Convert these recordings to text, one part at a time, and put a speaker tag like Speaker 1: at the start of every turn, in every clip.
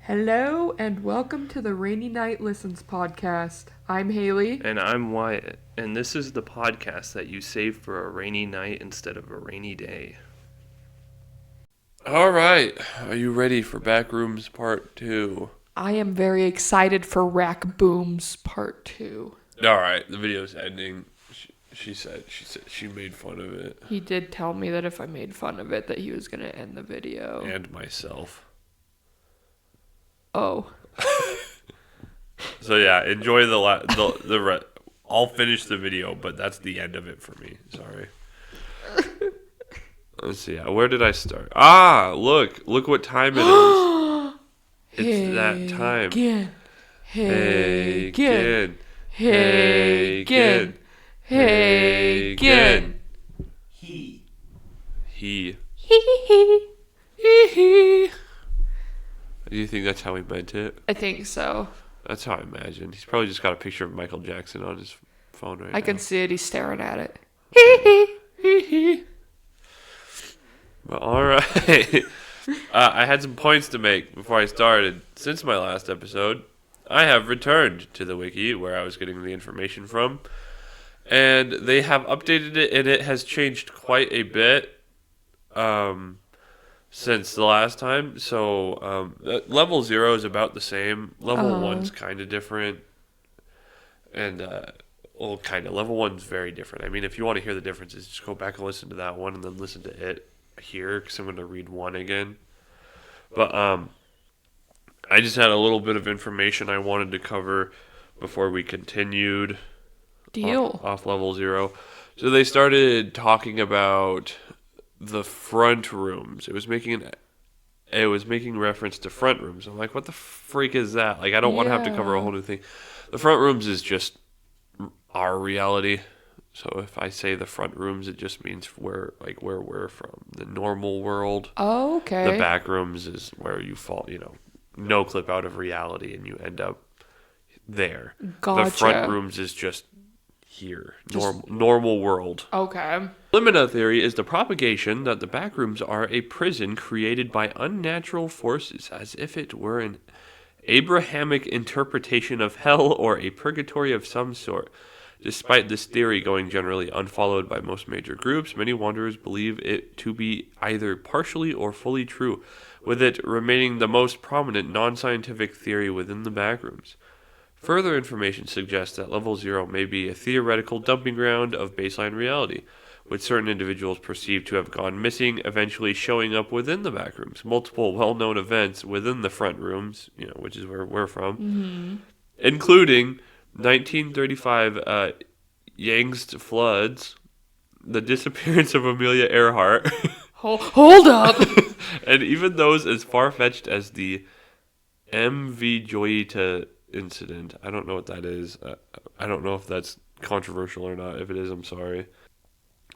Speaker 1: Hello and welcome to the Rainy Night Listens podcast. I'm Haley.
Speaker 2: And I'm Wyatt, and this is the podcast that you save for a rainy night instead of a rainy day. All right, are you ready for Backrooms Part 2?
Speaker 1: I am very excited for Rack Booms Part 2.
Speaker 2: All right, the video's ending. She said she made fun of it.
Speaker 1: He did tell me that if I made fun of it that he was going to end the video.
Speaker 2: And myself.
Speaker 1: Oh.
Speaker 2: So yeah, enjoy the I'll finish the video, but that's the end of it for me. Sorry. Let's see. Where did I start? Look what time it is. It's that time.
Speaker 1: Hey,
Speaker 2: Hagen. He. Do you think that's how he meant it?
Speaker 1: I think so.
Speaker 2: That's how I imagine. He's probably just got a picture of Michael Jackson on his phone right now.
Speaker 1: I can see it. He's staring at it.
Speaker 2: Well, all right. I had some points to make before I started. Since my last episode, I have returned to the wiki where I was getting the information from, and they have updated it, and it has changed quite a bit since the last time. So level 0 is about the same. Level 1's kind of different, and level 1's very different. I mean, if you want to hear the differences, just go back and listen to that one, and then listen to it here, because I'm going to read 1 again. But I just had a little bit of information I wanted to cover before we continued.
Speaker 1: Deal.
Speaker 2: Off level 0. So they started talking about the front rooms. It was making reference to front rooms. I'm like, what the freak is that? Like, I don't want to have to cover a whole new thing. The front rooms is just our reality. So if I say the front rooms, it just means where we're from. The normal world.
Speaker 1: Oh, okay.
Speaker 2: The back rooms is where you fall, no clip out of reality, and you end up there.
Speaker 1: Gotcha.
Speaker 2: The front rooms is just here. Normal world.
Speaker 1: Okay.
Speaker 2: Limina theory is the propagation that the backrooms are a prison created by unnatural forces, as if it were an Abrahamic interpretation of hell or a purgatory of some sort. Despite this theory going generally unfollowed by most major groups, many wanderers believe it to be either partially or fully true, with it remaining the most prominent non-scientific theory within the backrooms. Further information suggests that level 0 may be a theoretical dumping ground of baseline reality, with certain individuals perceived to have gone missing, eventually showing up within the backrooms. Multiple well-known events within the front rooms, which is where we're from, including 1935 Yangtze floods, the disappearance of Amelia Earhart,
Speaker 1: Hold up!
Speaker 2: and even those as far-fetched as the MV Joyita incident. I don't know what that is. I don't know if that's controversial or not. If it is, I'm sorry.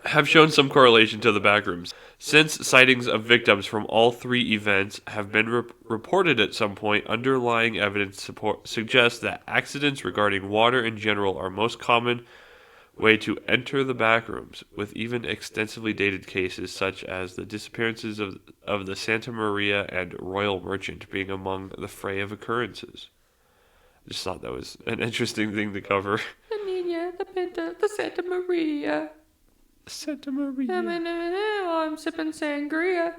Speaker 2: Have shown some correlation to the backrooms, since sightings of victims from all 3 events have been reported at some point. Underlying evidence suggests that accidents regarding water in general are most common way to enter the backrooms, with even extensively dated cases such as the disappearances of the Santa Maria and Royal Merchant being among the fray of occurrences. I just thought that was an interesting thing to cover.
Speaker 1: The Nina, the Pinta, the Santa Maria.
Speaker 2: Santa Maria.
Speaker 1: I'm sipping sangria.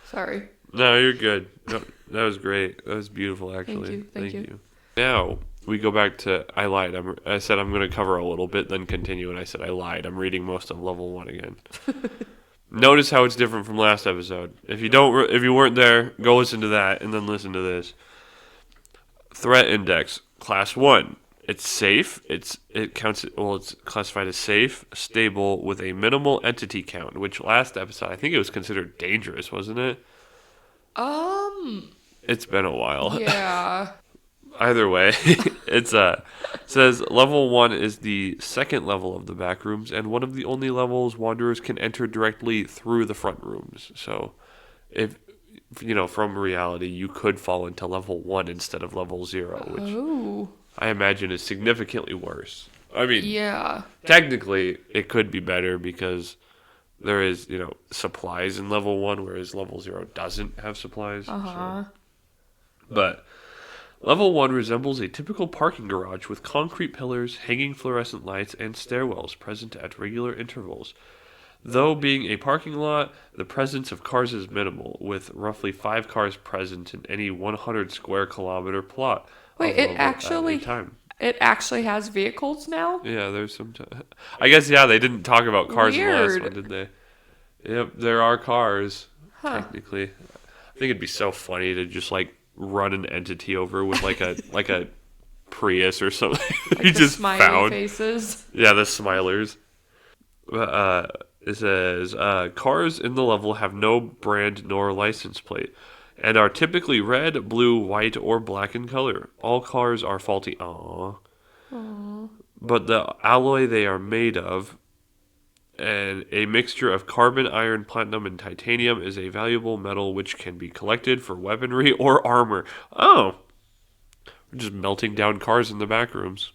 Speaker 1: Sorry.
Speaker 2: No, you're good. No, that was great. That was beautiful, actually.
Speaker 1: Thank you.
Speaker 2: Now, we go back to, I lied. I said I'm going to cover a little bit, then continue, and I said I lied. I'm reading most of level 1 again. Notice how it's different from last episode. If you weren't there, go listen to that, and then listen to this. Threat index, class 1. It's safe. It's classified as safe, stable, with a minimal entity count, which last episode, I think it was considered dangerous, wasn't it? It's been a while.
Speaker 1: Yeah.
Speaker 2: Either way, it says level 1 is the second level of the backrooms, and one of the only levels wanderers can enter directly through the front rooms. So, if from reality, you could fall into level 1 instead of level 0, which I imagine is significantly worse. I mean,
Speaker 1: yeah.
Speaker 2: Technically, it could be better because there is, supplies in level 1, whereas level 0 doesn't have supplies. But level 1 resembles a typical parking garage with concrete pillars, hanging fluorescent lights, and stairwells present at regular intervals. Though being a parking lot, the presence of cars is minimal, with roughly 5 cars present in any 100 square kilometer plot
Speaker 1: Wait,
Speaker 2: of level at a time.
Speaker 1: it actually has vehicles now?
Speaker 2: Yeah, there's some. I guess, yeah, they didn't talk about cars in the last
Speaker 1: Weird.
Speaker 2: one, did they? Yep, there are cars,
Speaker 1: Huh.
Speaker 2: technically. I think it'd be so funny to just, run an entity over with, a Prius or something.
Speaker 1: Like
Speaker 2: you
Speaker 1: the
Speaker 2: just
Speaker 1: smiley
Speaker 2: found.
Speaker 1: faces.
Speaker 2: Yeah, the smilers. It says, cars in the level have no brand nor license plate and are typically red, blue, white, or black in color. All cars are faulty. Aww. But the alloy they are made of, and a mixture of carbon, iron, platinum, and titanium, is a valuable metal which can be collected for weaponry or armor. Oh. We're just melting down cars in the back rooms.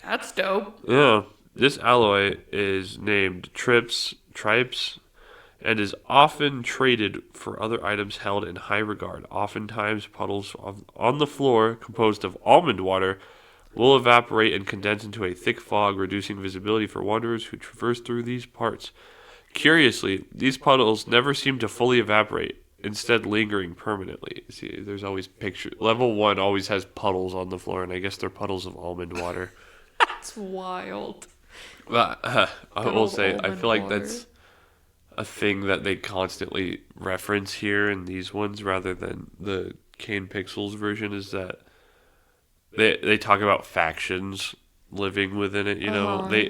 Speaker 1: That's dope.
Speaker 2: Yeah. This alloy is named Tripes, and is often traded for other items held in high regard. Oftentimes, puddles on the floor, composed of almond water, will evaporate and condense into a thick fog, reducing visibility for wanderers who traverse through these parts. Curiously, these puddles never seem to fully evaporate, instead lingering permanently. See, there's always pictures. Level 1 always has puddles on the floor, and I guess they're puddles of almond water.
Speaker 1: That's wild.
Speaker 2: But I
Speaker 1: Good
Speaker 2: will
Speaker 1: old
Speaker 2: say, I
Speaker 1: almond
Speaker 2: feel like
Speaker 1: water.
Speaker 2: that's a thing that they constantly reference here in these ones rather than the Kane Pixels version, is that they talk about factions living within it,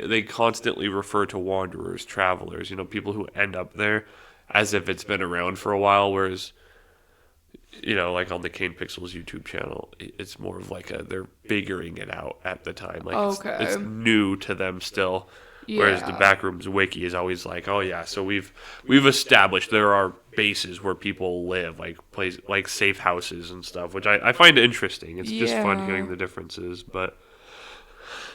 Speaker 2: They constantly refer to wanderers, travelers, people who end up there as if it's been around for a while, whereas like on the Kane Pixels YouTube channel, it's more of they're figuring it out at the time.
Speaker 1: Okay.
Speaker 2: It's new to them still. Whereas the
Speaker 1: Yeah.
Speaker 2: Backrooms wiki is always oh yeah, so we've established there are bases where people live, like safe houses and stuff, which I find interesting. It's just fun
Speaker 1: Yeah.
Speaker 2: hearing the differences. But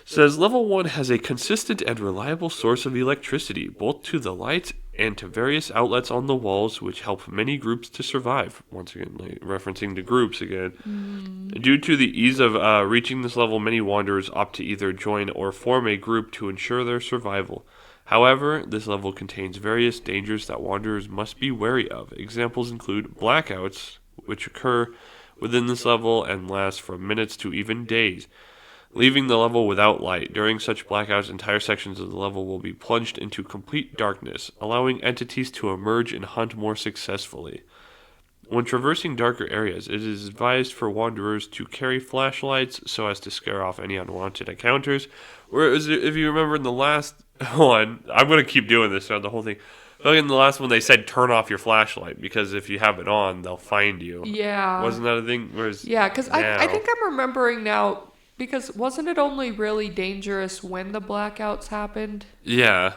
Speaker 2: says level 1 has a consistent and reliable source of electricity, both to the lights and to various outlets on the walls, which help many groups to survive. Once again, referencing to groups again. Due to the ease of reaching this level, many wanderers opt to either join or form a group to ensure their survival. However, this level contains various dangers that wanderers must be wary of. Examples include blackouts, which occur within this level and last from minutes to even days, leaving the level without light. During such blackouts, entire sections of the level will be plunged into complete darkness, allowing entities to emerge and hunt more successfully. When traversing darker areas, it is advised for wanderers to carry flashlights so as to scare off any unwanted encounters. Whereas, if you remember in the last one, I'm going to keep doing this throughout the whole thing. But in the last one, they said turn off your flashlight because if you have it on, they'll find you.
Speaker 1: Yeah.
Speaker 2: Wasn't that a thing? Whereas
Speaker 1: Yeah, because I
Speaker 2: now-
Speaker 1: think I'm remembering now, because wasn't it only really dangerous when the blackouts happened?
Speaker 2: Yeah.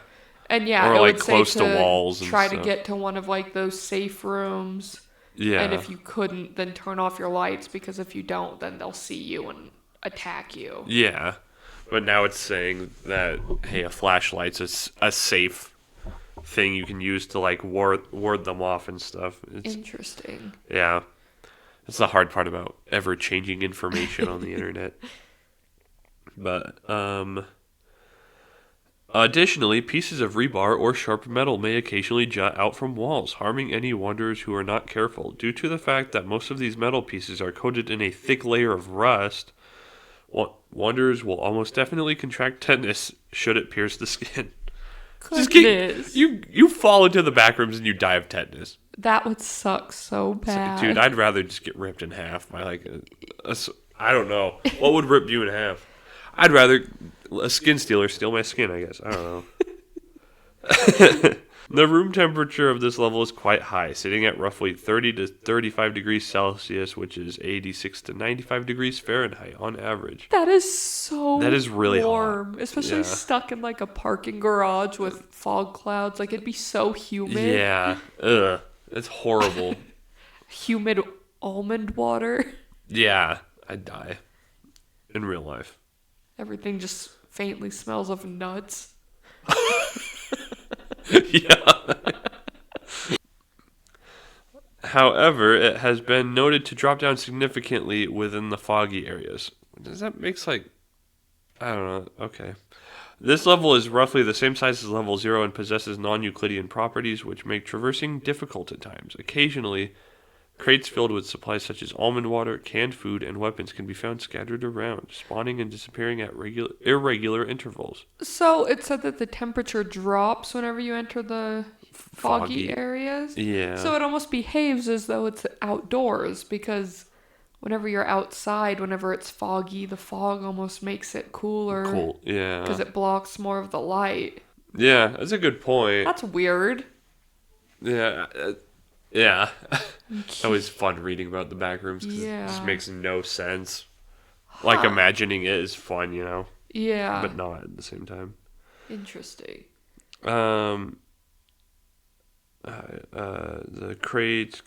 Speaker 1: And yeah,
Speaker 2: Or,
Speaker 1: it
Speaker 2: like,
Speaker 1: would
Speaker 2: close
Speaker 1: say
Speaker 2: to walls and
Speaker 1: try to
Speaker 2: stuff.
Speaker 1: get to one of those safe rooms.
Speaker 2: Yeah.
Speaker 1: And if you couldn't, then turn off your lights, because if you don't, then they'll see you and attack you.
Speaker 2: Yeah. But now it's saying that, hey, a flashlight's a safe thing you can use to, ward them off and stuff. It's,
Speaker 1: Interesting.
Speaker 2: yeah. That's the hard part about ever-changing information on the internet. But, additionally, pieces of rebar or sharp metal may occasionally jut out from walls, harming any wanderers who are not careful. Due to the fact that most of these metal pieces are coated in a thick layer of rust, wanderers will almost definitely contract tetanus should it pierce the skin.
Speaker 1: Goodness.
Speaker 2: You fall into the back rooms and you die of tetanus.
Speaker 1: That would suck so bad.
Speaker 2: Dude, I'd rather just get ripped in half by I don't know. What would rip you in half? I'd rather a skin stealer steal my skin, I guess. I don't know. The room temperature of this level is quite high, sitting at roughly 30 to 35 degrees Celsius, which is 86 to 95 degrees Fahrenheit on average.
Speaker 1: That is
Speaker 2: That is really hot.
Speaker 1: warm, especially
Speaker 2: Yeah.
Speaker 1: stuck in a parking garage with fog clouds. It'd be so humid.
Speaker 2: Yeah. Ugh. It's horrible.
Speaker 1: Humid almond water.
Speaker 2: Yeah. I'd die. In real life.
Speaker 1: Everything just faintly smells of nuts.
Speaker 2: Yeah. However, it has been noted to drop down significantly within the foggy areas. Does that makes like I don't know. Okay. This level is roughly the same size as level 0 and possesses non-Euclidean properties which make traversing difficult at times. Occasionally, crates filled with supplies such as almond water, canned food, and weapons can be found scattered around, spawning and disappearing at irregular intervals.
Speaker 1: So it said that the temperature drops whenever you enter the foggy areas.
Speaker 2: Yeah.
Speaker 1: So it almost behaves as though it's outdoors because whenever you're outside, whenever it's foggy, the fog almost makes it cooler.
Speaker 2: Cool. Yeah.
Speaker 1: Because it blocks more of the light.
Speaker 2: Yeah, that's a good point.
Speaker 1: That's weird.
Speaker 2: Yeah. Yeah. That was fun reading about the Backrooms because
Speaker 1: Yeah.
Speaker 2: it just makes no sense. Like, imagining it is fun, you know?
Speaker 1: Yeah.
Speaker 2: But not at the same time.
Speaker 1: Interesting.
Speaker 2: The crates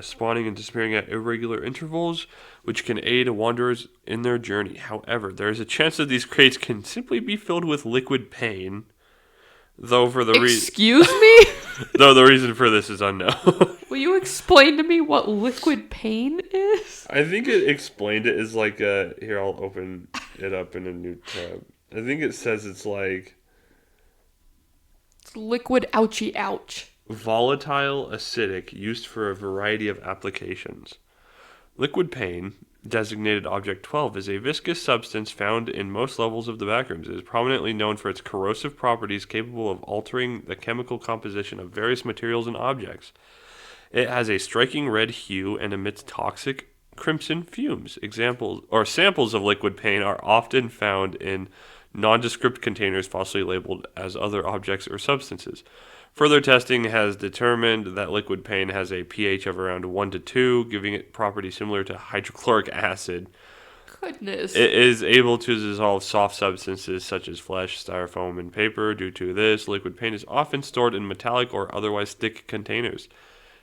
Speaker 2: spawning and disappearing at irregular intervals, which can aid wanderers in their journey. However, there is a chance that these crates can simply be filled with liquid pain, though
Speaker 1: Excuse me?
Speaker 2: though the reason for this is unknown.
Speaker 1: Will you explain to me what liquid pain is?
Speaker 2: I think it explained it as like a... Here, I'll open it up in a new tab. I think it says it's like...
Speaker 1: It's liquid ouchie ouch.
Speaker 2: Volatile acidic, used for a variety of applications. Liquid pain, designated Object 12, is a viscous substance found in most levels of the Backrooms. It is prominently known for its corrosive properties capable of altering the chemical composition of various materials and objects. It has a striking red hue and emits toxic crimson fumes. Samples of liquid pain are often found in nondescript containers falsely labeled as other objects or substances. Further testing has determined that liquid pain has a pH of around 1 to 2, giving it properties similar to hydrochloric acid.
Speaker 1: Goodness.
Speaker 2: It is able to dissolve soft substances such as flesh, styrofoam, and paper. Due to this, liquid paint is often stored in metallic or otherwise thick containers.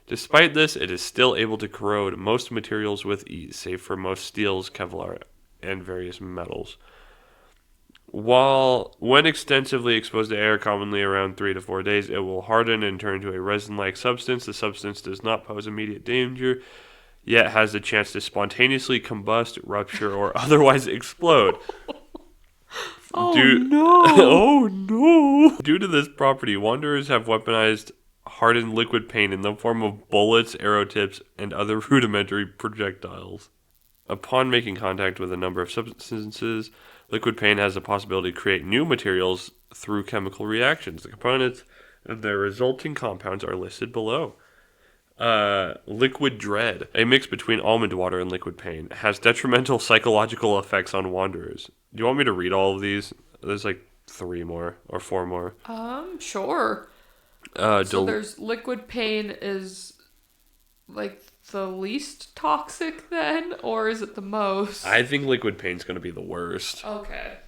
Speaker 2: Despite this, it is still able to corrode most materials with ease, save for most steels, Kevlar, and various metals. When extensively exposed to air, commonly around 3 to 4 days, it will harden and turn to a resin-like substance. The substance does not pose immediate danger, yet has the chance to spontaneously combust, rupture, or otherwise explode.
Speaker 1: Oh no!
Speaker 2: Oh no! Due to this property, wanderers have weaponized hardened liquid paint in the form of bullets, arrow tips, and other rudimentary projectiles. Upon making contact with a number of substances, liquid paint has the possibility to create new materials through chemical reactions. The components and their resulting compounds are listed below. Liquid dread, a mix between almond water and liquid paint, has detrimental psychological effects on wanderers. Do you want me to read all of these? There's like 3 more or 4 more.
Speaker 1: Sure. So there's liquid pain is like the least toxic then, or is it the most?
Speaker 2: I think liquid paint's going to be the worst.
Speaker 1: Okay.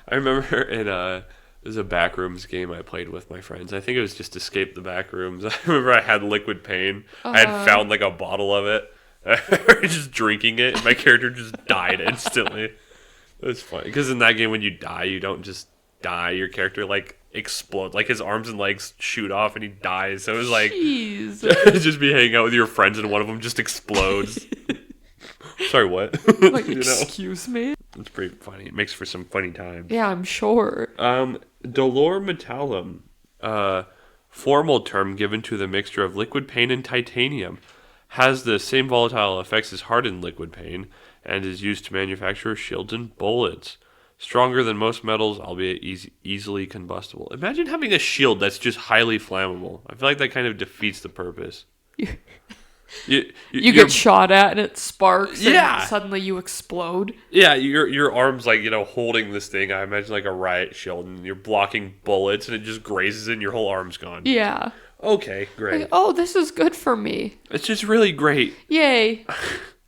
Speaker 2: I remember there's a Backrooms game I played with my friends. I think it was just Escape the Backrooms. I remember I had liquid pain. I had found like a bottle of it. I was just drinking it, and my character just died instantly. It was funny because in that game, when you die, you don't just die. Your character like explodes, like his arms and legs shoot off, and he dies. So it was like just be hanging out with your friends, and one of them just explodes. Sorry, what?
Speaker 1: Like, excuse me?
Speaker 2: It's pretty funny. It makes for some funny times.
Speaker 1: Yeah, I'm sure.
Speaker 2: Dolor metallum, formal term given to the mixture of liquid paint and titanium, has the same volatile effects as hardened liquid paint and is used to manufacture shields and bullets. Stronger than most metals, albeit easily combustible. Imagine having a shield that's just highly flammable. I feel like that kind of defeats the purpose. You
Speaker 1: get shot at and it sparks
Speaker 2: Yeah.
Speaker 1: and suddenly you explode.
Speaker 2: Yeah, your arm's like, holding this thing. I imagine like a riot shield, and you're blocking bullets, and it just grazes it, and your whole arm's gone.
Speaker 1: Yeah.
Speaker 2: Okay, great.
Speaker 1: Like, oh, this is good for me.
Speaker 2: It's just really great.
Speaker 1: Yay.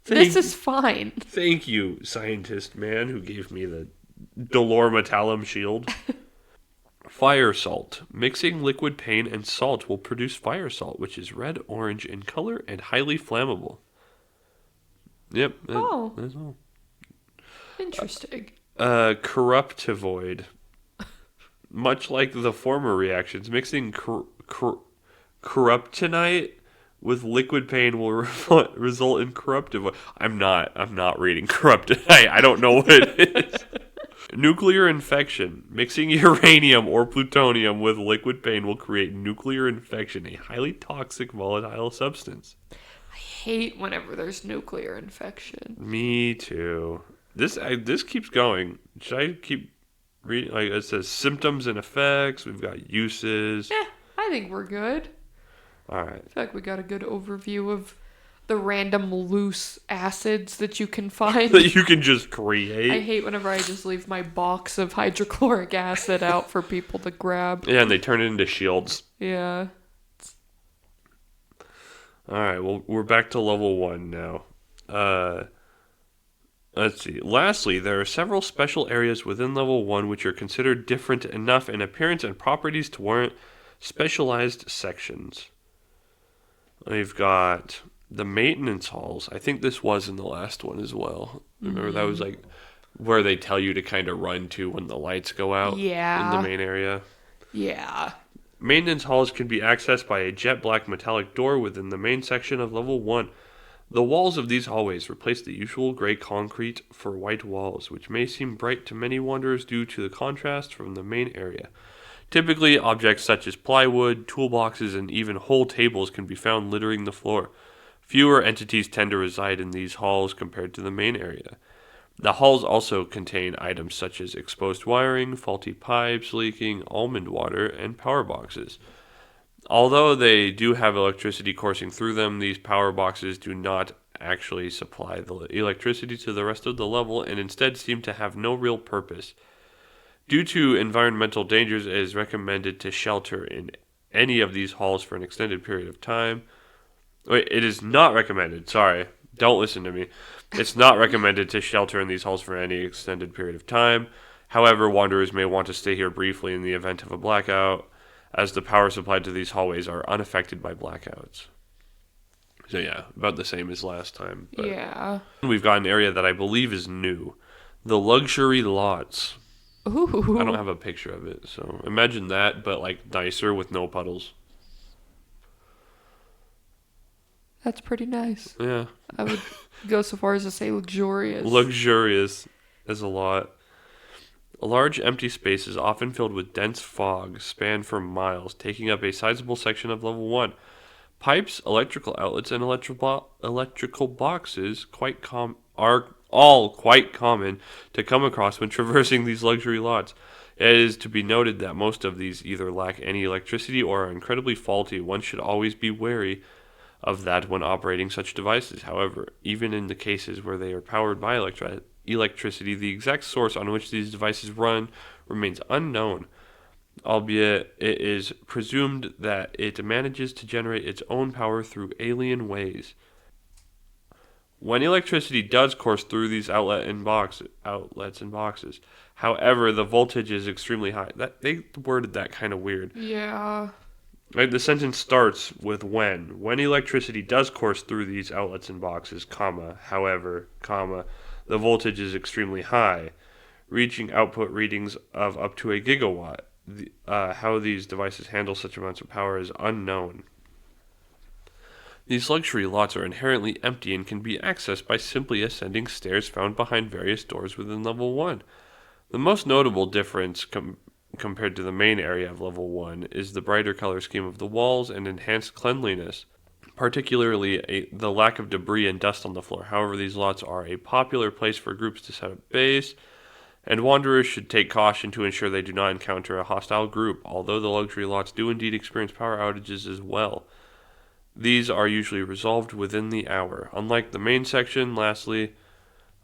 Speaker 1: This is fine.
Speaker 2: Thank you, scientist man, who gave me the Dolor metallum shield. Fire salt. Mixing liquid paint and salt will produce fire salt, which is red-orange in color and highly flammable. Yep. That's all.
Speaker 1: Interesting.
Speaker 2: Corruptivoid. Much like the former reactions, mixing corruptionite with liquid pain will result in corruptive. I'm not reading corruptionite. I don't know what it is. Nuclear infection. Mixing uranium or plutonium with liquid pain will create nuclear infection, a highly toxic volatile substance.
Speaker 1: I hate whenever there's nuclear infection.
Speaker 2: Me too. This keeps going. Should I keep reading? Like it says symptoms and effects. We've got uses.
Speaker 1: I think we're good.
Speaker 2: All right.
Speaker 1: I feel like we got a good overview of the random loose acids that you can find.
Speaker 2: That you can just create.
Speaker 1: I hate whenever I just leave my box of hydrochloric acid out for people to grab.
Speaker 2: Yeah, and they turn it into shields.
Speaker 1: Yeah.
Speaker 2: Alright, well, we're back to level 1 now. Let's see. Lastly, there are several special areas within level 1 which are considered different enough in appearance and properties to warrant specialized sections. We've got the maintenance halls. I think this was in the last one as well. Remember that was like where they tell you to kind of run to when the lights go out in the main area.
Speaker 1: Yeah.
Speaker 2: Maintenance halls can be accessed by a jet black metallic door within the main section of level 1. The walls of these hallways replace the usual gray concrete for white walls, which may seem bright to many wanderers due to the contrast from the main area. Typically, objects such as plywood, toolboxes, and even whole tables can be found littering the floor. Fewer entities tend to reside in these halls compared to the main area. The halls also contain items such as exposed wiring, faulty pipes leaking, almond water, and power boxes. Although they do have electricity coursing through them, these power boxes do not actually supply the electricity to the rest of the level and instead seem to have no real purpose. Due to environmental dangers, it is recommended to shelter in any of these halls for an extended period of time. Wait, it is not recommended. Sorry, don't listen to me. It's not recommended to shelter in these halls for any extended period of time. However, wanderers may want to stay here briefly in the event of a blackout, as the power supplied to these hallways are unaffected by blackouts. So yeah, about the same as last time. But
Speaker 1: yeah.
Speaker 2: We've got an area that I believe is new. The luxury lots.
Speaker 1: Ooh.
Speaker 2: I don't have a picture of it, so imagine that, but like nicer with no puddles.
Speaker 1: That's pretty nice.
Speaker 2: Yeah.
Speaker 1: I would go so far as to say luxurious.
Speaker 2: Luxurious is a lot. A large empty space is often filled with dense fog spanned for miles, taking up a sizable section of level 1. Pipes, electrical outlets, and electrical boxes are all quite common to come across when traversing these luxury lots. It is to be noted that most of these either lack any electricity or are incredibly faulty. One should always be wary of that when operating such devices. However, even in the cases where they are powered by electricity, the exact source on which these devices run remains unknown, albeit it is presumed that it manages to generate its own power through alien ways. When electricity does course through these outlets and boxes, however, the voltage is extremely high. They worded that kind of weird.
Speaker 1: Yeah.
Speaker 2: Right, the sentence starts with when. When electricity does course through these outlets and boxes, however, the voltage is extremely high, reaching output readings of up to a gigawatt. How these devices handle such amounts of power is unknown. These luxury lots are inherently empty and can be accessed by simply ascending stairs found behind various doors within level 1. The most notable difference compared to the main area of level 1 is the brighter color scheme of the walls and enhanced cleanliness, particularly the lack of debris and dust on the floor. However, these lots are a popular place for groups to set up base, and wanderers should take caution to ensure they do not encounter a hostile group, although the luxury lots do indeed experience power outages as well. These are usually resolved within the hour. Unlike the main section, Unlike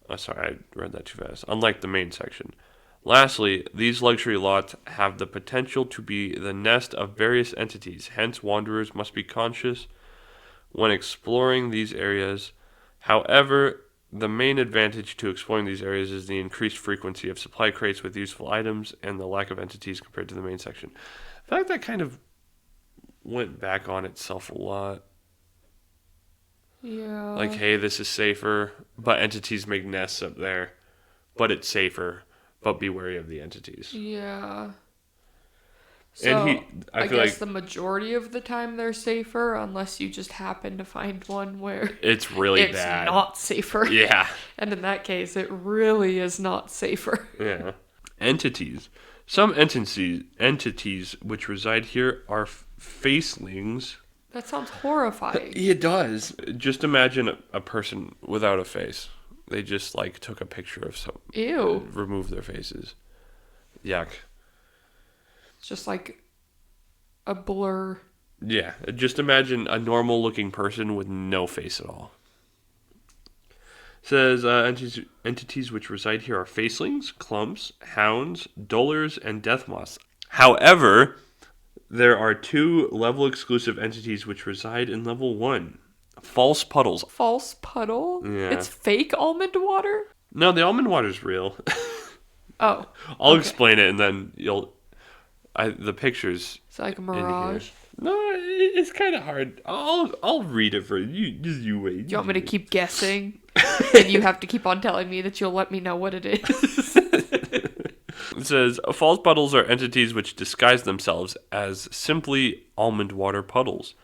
Speaker 2: the main section. Lastly, these luxury lots have the potential to be the nest of various entities, hence wanderers must be conscious when exploring these areas. However, the main advantage to exploring these areas is the increased frequency of supply crates with useful items and the lack of entities compared to the main section. I feel like that kind of went back on itself a lot.
Speaker 1: Yeah.
Speaker 2: Like, hey, this is safer, but entities make nests up there. But it's safer. But be wary of the entities.
Speaker 1: Yeah. So
Speaker 2: I
Speaker 1: I
Speaker 2: feel
Speaker 1: guess
Speaker 2: like
Speaker 1: the majority of the time they're safer, unless you just happen to find one where
Speaker 2: it's really
Speaker 1: it's
Speaker 2: bad.
Speaker 1: not safer.
Speaker 2: Yeah.
Speaker 1: And in that case, it really is not safer.
Speaker 2: Yeah. Entities. Some entities which reside here are facelings.
Speaker 1: That sounds horrifying.
Speaker 2: It does. Just imagine a person without a face. They just like took a picture of some.
Speaker 1: Ew.
Speaker 2: Removed their faces. Yuck.
Speaker 1: It's just like a blur.
Speaker 2: Yeah. Just imagine a normal looking person with no face at all. Says entities which reside here are facelings, clumps, hounds, dullars, and death moths. However, there are 2 level exclusive entities which reside in level 1. False puddles.
Speaker 1: False puddle?
Speaker 2: Yeah.
Speaker 1: It's fake almond water?
Speaker 2: No, the almond water's real.
Speaker 1: Oh.
Speaker 2: I'll explain it and then the pictures.
Speaker 1: It's like a mirage.
Speaker 2: No, it's kind of hard. I'll read it for you. Just you wait.
Speaker 1: Do you want me to keep guessing? And you have to keep on telling me that you'll let me know what it is.
Speaker 2: It says, false puddles are entities which disguise themselves as simply almond water puddles.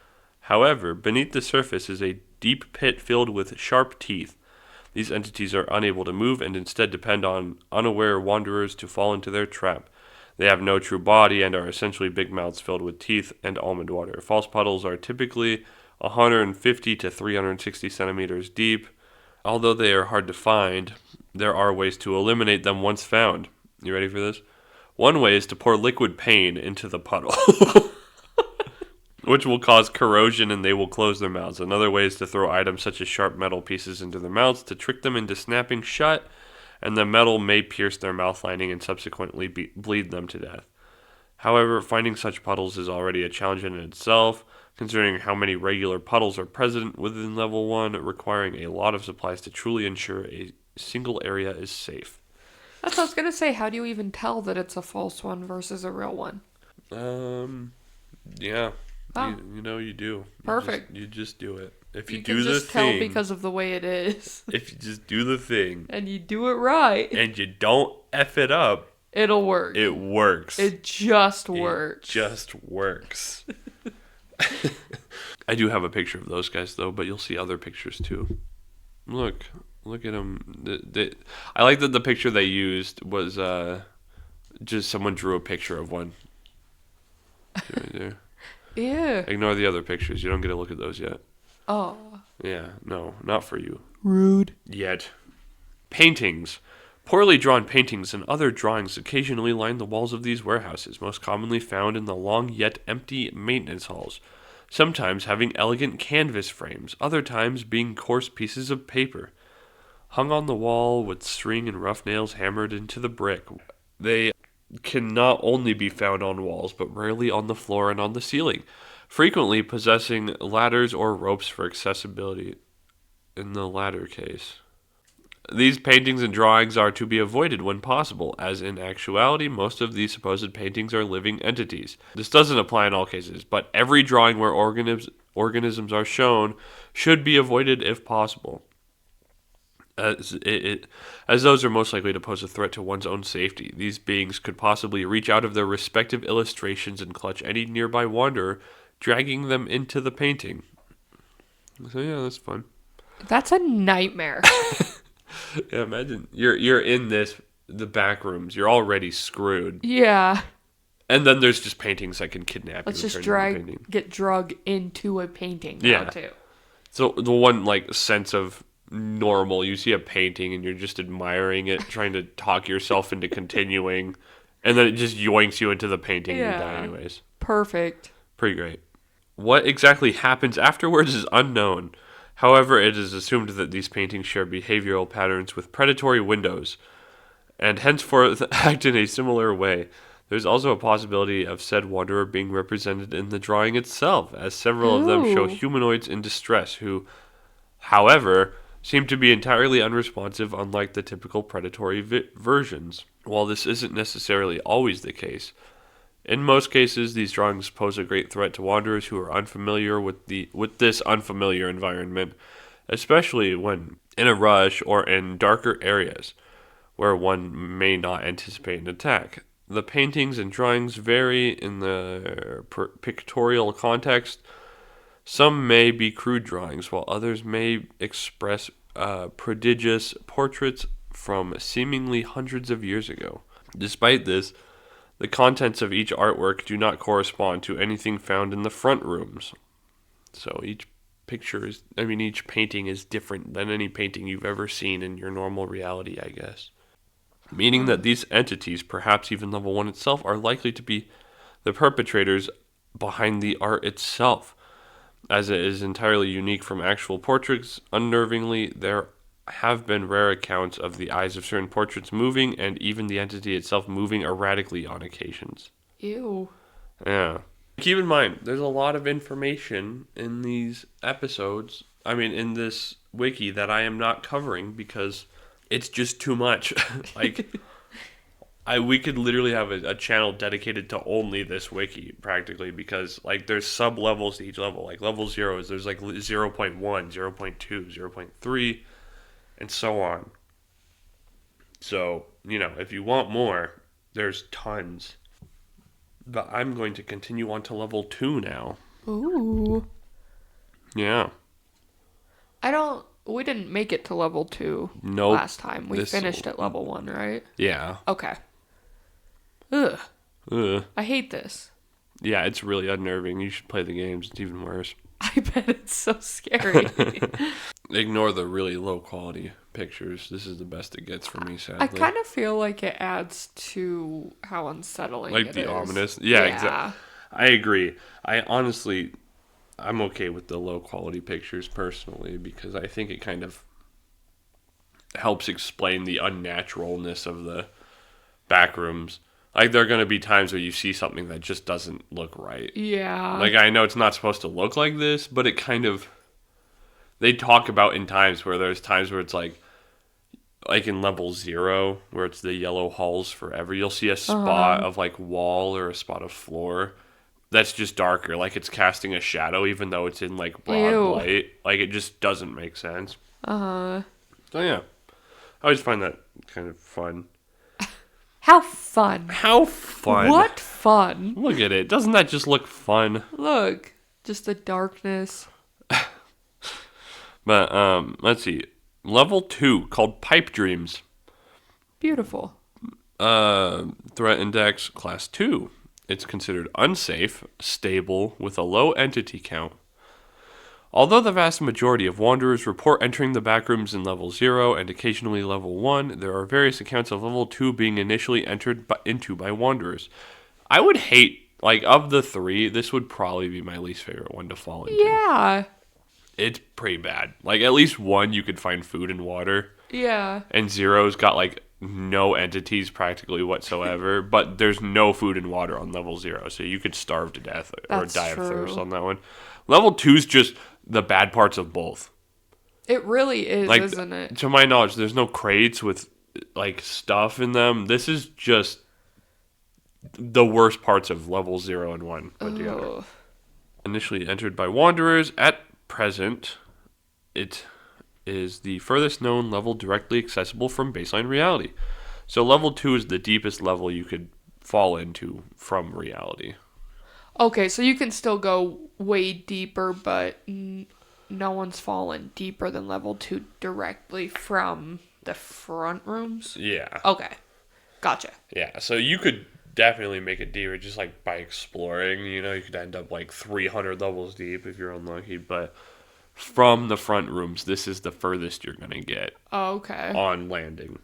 Speaker 2: However, beneath the surface is a deep pit filled with sharp teeth. These entities are unable to move and instead depend on unaware wanderers to fall into their trap. They have no true body and are essentially big mouths filled with teeth and almond water. False puddles are typically 150 to 360 centimeters deep. Although they are hard to find, there are ways to eliminate them once found. You ready for this? One way is to pour liquid paint into the puddle, which will cause corrosion and they will close their mouths. Another way is to throw items such as sharp metal pieces into their mouths to trick them into snapping shut, and the metal may pierce their mouth lining and subsequently bleed them to death. However, finding such puddles is already a challenge in itself, considering how many regular puddles are present within level 1, requiring a lot of supplies to truly ensure a single area is safe.
Speaker 1: That's what I was going to say. How do you even tell that it's a false one versus a real one?
Speaker 2: Yeah.
Speaker 1: Oh.
Speaker 2: You do.
Speaker 1: Perfect.
Speaker 2: You just do it. If you
Speaker 1: can
Speaker 2: do the
Speaker 1: just
Speaker 2: thing.
Speaker 1: tell because of the way it is.
Speaker 2: If you just do the thing.
Speaker 1: And you do it right.
Speaker 2: And you don't F it up.
Speaker 1: It'll work.
Speaker 2: It works.
Speaker 1: It just works.
Speaker 2: It just works. I do have a picture of those guys, though, but you'll see other pictures, too. Look at them. I like that the picture they used was just someone drew a picture of one. Right there.
Speaker 1: Yeah.
Speaker 2: Ignore the other pictures. You don't get to look at those yet.
Speaker 1: Oh.
Speaker 2: Yeah, no, not for you.
Speaker 1: Rude.
Speaker 2: Yet. Paintings. Poorly drawn paintings and other drawings occasionally line the walls of these warehouses, most commonly found in the long yet empty maintenance halls, sometimes having elegant canvas frames, other times being coarse pieces of paper, hung on the wall with string and rough nails hammered into the brick. They can not only be found on walls, but rarely on the floor and on the ceiling, frequently possessing ladders or ropes for accessibility in the latter case. These paintings and drawings are to be avoided when possible, as in actuality, most of these supposed paintings are living entities. This doesn't apply in all cases, but every drawing where organisms are shown should be avoided if possible, as those are most likely to pose a threat to one's own safety. These beings could possibly reach out of their respective illustrations and clutch any nearby wanderer, dragging them into the painting. So yeah, that's fun.
Speaker 1: That's a nightmare.
Speaker 2: Yeah, imagine you're in the back rooms. You're already screwed.
Speaker 1: Yeah.
Speaker 2: And then there's just paintings that can kidnap
Speaker 1: Let's
Speaker 2: you.
Speaker 1: just get drug into a painting now too.
Speaker 2: So the one sense of normal, you see a painting and you're just admiring it, trying to talk yourself into continuing, and then it just yoinks you into the painting and you die anyways.
Speaker 1: Perfect.
Speaker 2: Pretty great. What exactly happens afterwards is unknown. However, it is assumed that these paintings share behavioral patterns with predatory windows, and henceforth act in a similar way. There's also a possibility of said wanderer being represented in the drawing itself, as several of them show humanoids in distress who, however, seem to be entirely unresponsive, unlike the typical predatory versions. While this isn't necessarily always the case, in most cases, these drawings pose a great threat to wanderers who are unfamiliar with this unfamiliar environment, especially when in a rush or in darker areas where one may not anticipate an attack. The paintings and drawings vary in the pictorial context. Some may be crude drawings, while others may express prodigious portraits from seemingly hundreds of years ago. Despite this, the contents of each artwork do not correspond to anything found in the front rooms. So each painting is different than any painting you've ever seen in your normal reality, I guess. Meaning that these entities, perhaps even level 1 itself, are likely to be the perpetrators behind the art itself. As it is entirely unique from actual portraits, unnervingly, there have been rare accounts of the eyes of certain portraits moving, and even the entity itself moving erratically on occasions.
Speaker 1: Ew.
Speaker 2: Yeah. Keep in mind, there's a lot of information in these episodes, in this wiki, that I am not covering because it's just too much. We could literally have a channel dedicated to only this wiki, practically, because, there's sub-levels to each level. Level 0 is, there's, 0.1, 0.2, 0.3, and so on. So, if you want more, there's tons. But I'm going to continue on to level 2 now.
Speaker 1: Ooh.
Speaker 2: Yeah.
Speaker 1: We didn't make it to level 2
Speaker 2: Nope.
Speaker 1: last time. We finished at level 1, right?
Speaker 2: Yeah.
Speaker 1: Okay. Ugh.
Speaker 2: Ugh.
Speaker 1: I hate this.
Speaker 2: Yeah, it's really unnerving. You should play the games. It's even worse.
Speaker 1: I bet it's so scary.
Speaker 2: Ignore the really low quality pictures. This is the best it gets for me, sadly.
Speaker 1: I kind of feel like it adds to how unsettling it is.
Speaker 2: The ominous. Yeah, exactly. I agree. I'm okay with the low quality pictures personally, because I think it kind of helps explain the unnaturalness of the Backrooms. There are going to be times where you see something that just doesn't look right.
Speaker 1: Yeah.
Speaker 2: I know it's not supposed to look like this, but it kind of... They talk about in times where there's times where it's like in level 0, where it's the yellow halls forever, you'll see a spot of wall or a spot of floor that's just darker. It's casting a shadow even though it's in broad light. It just doesn't make sense. So yeah. I always find that kind of fun.
Speaker 1: How fun.
Speaker 2: How fun.
Speaker 1: What fun.
Speaker 2: Look at it. Doesn't that just look fun?
Speaker 1: Look. Just the darkness.
Speaker 2: But, let's see. Level 2, called Pipe Dreams.
Speaker 1: Beautiful.
Speaker 2: Threat index, class 2. It's considered unsafe, stable, with a low entity count. Although the vast majority of wanderers report entering the Backrooms in level 0 and occasionally level 1, there are various accounts of level 2 being initially entered into by wanderers. I would hate, of the 3, this would probably be my least favorite one to fall into.
Speaker 1: Yeah.
Speaker 2: It's pretty bad. At least 1, you could find food and water.
Speaker 1: Yeah.
Speaker 2: And 0's got, no entities practically whatsoever, but there's no food and water on level 0, so you could starve to death or die of thirst on that one. Level 2's just the bad parts of both.
Speaker 1: It really is, isn't it?
Speaker 2: To my knowledge, there's no crates with, stuff in them. This is just the worst parts of level 0 and 1 put together. Initially entered by wanderers, at present, it is the furthest known level directly accessible from baseline reality. So level 2 is the deepest level you could fall into from reality.
Speaker 1: Okay, so you can still go way deeper, but no one's fallen deeper than level 2 directly from the front rooms?
Speaker 2: Yeah.
Speaker 1: Okay. Gotcha.
Speaker 2: Yeah, so you could definitely make it deeper just by exploring. You could end up 300 levels deep if you're unlucky, but from the front rooms, this is the furthest you're going to get.
Speaker 1: Oh, okay.
Speaker 2: On landing.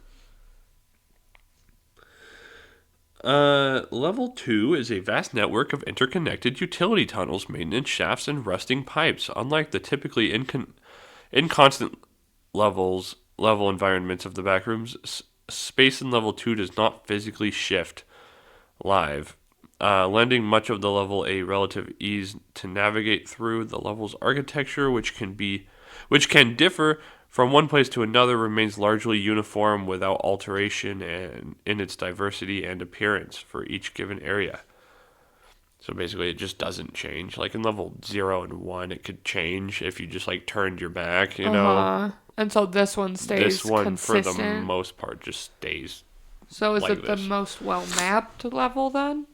Speaker 2: Level 2 is a vast network of interconnected utility tunnels, maintenance shafts, and rusting pipes. Unlike the typically inconstant level environments of the Backrooms, space in level 2 does not physically shift live, lending much of the level a relative ease to navigate through. The level's architecture, which can differ from one place to another, remains largely uniform without alteration and in its diversity and appearance for each given area. So basically, it just doesn't change. In level 0 and 1, it could change if you just turned your back, you know.
Speaker 1: And so this one stays
Speaker 2: This one,
Speaker 1: consistent.
Speaker 2: for the most part, just stays
Speaker 1: So is
Speaker 2: like
Speaker 1: it the
Speaker 2: this.
Speaker 1: most well-mapped level then?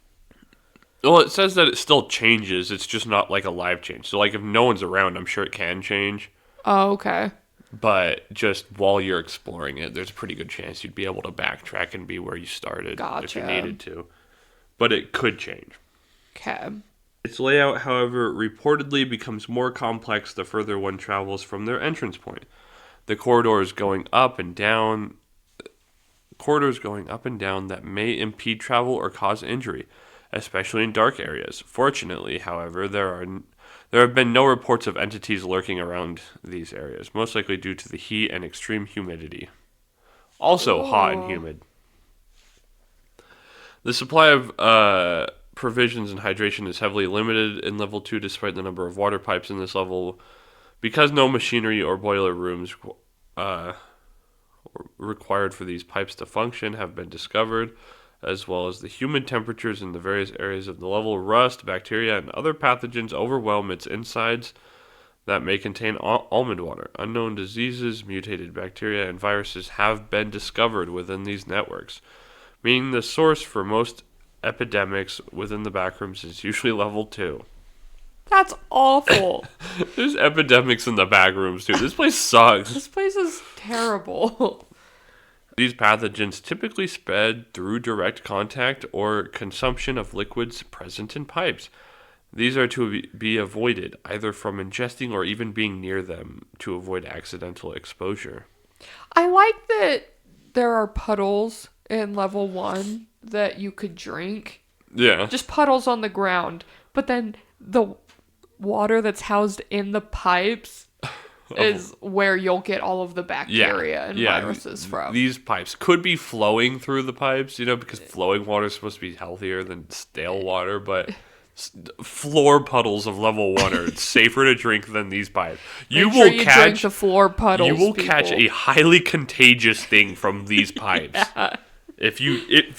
Speaker 2: Well, it says that it still changes. It's just not like a live change. So, like, if no one's around, I'm sure it can change.
Speaker 1: Oh, okay.
Speaker 2: But just while you're exploring it, there's a pretty good chance you'd be able to backtrack and be where you started if you
Speaker 1: Gotcha.
Speaker 2: needed to. But it could change.
Speaker 1: Okay.
Speaker 2: Its layout, however, reportedly becomes more complex the further one travels from their entrance point. The corridors going up and down that may impede travel or cause injury, especially in dark areas. Fortunately, however, there have been no reports of entities lurking around these areas, most likely due to the heat and extreme humidity. Also hot and
Speaker 1: Oh.
Speaker 2: humid. The supply of provisions and hydration is heavily limited in level 2 despite the number of water pipes in this level. Because no machinery or boiler rooms required for these pipes to function have been discovered, as well as the humid temperatures in the various areas of the level, rust, bacteria, and other pathogens overwhelm its insides that may contain almond water. Unknown diseases, mutated bacteria, and viruses have been discovered within these networks, meaning the source for most epidemics within the backrooms is usually level 2.
Speaker 1: That's awful.
Speaker 2: There's epidemics in the backrooms, too. This place sucks.
Speaker 1: This place is terrible.
Speaker 2: These pathogens typically spread through direct contact or consumption of liquids present in pipes. These are to be avoided, either from ingesting or even being near them, to avoid accidental exposure.
Speaker 1: I like that there are puddles in level 1 that you could drink.
Speaker 2: Yeah.
Speaker 1: Just puddles on the ground. But then the water that's housed in the pipes is where you'll get all of the bacteria and viruses from.
Speaker 2: These pipes could be flowing through the pipes, because flowing water is supposed to be healthier than stale water, but floor puddles of level 1 are safer to drink than these pipes.
Speaker 1: Make sure you drink the floor puddles.
Speaker 2: You will
Speaker 1: people.
Speaker 2: catch a highly contagious thing from these pipes.
Speaker 1: Yeah.
Speaker 2: If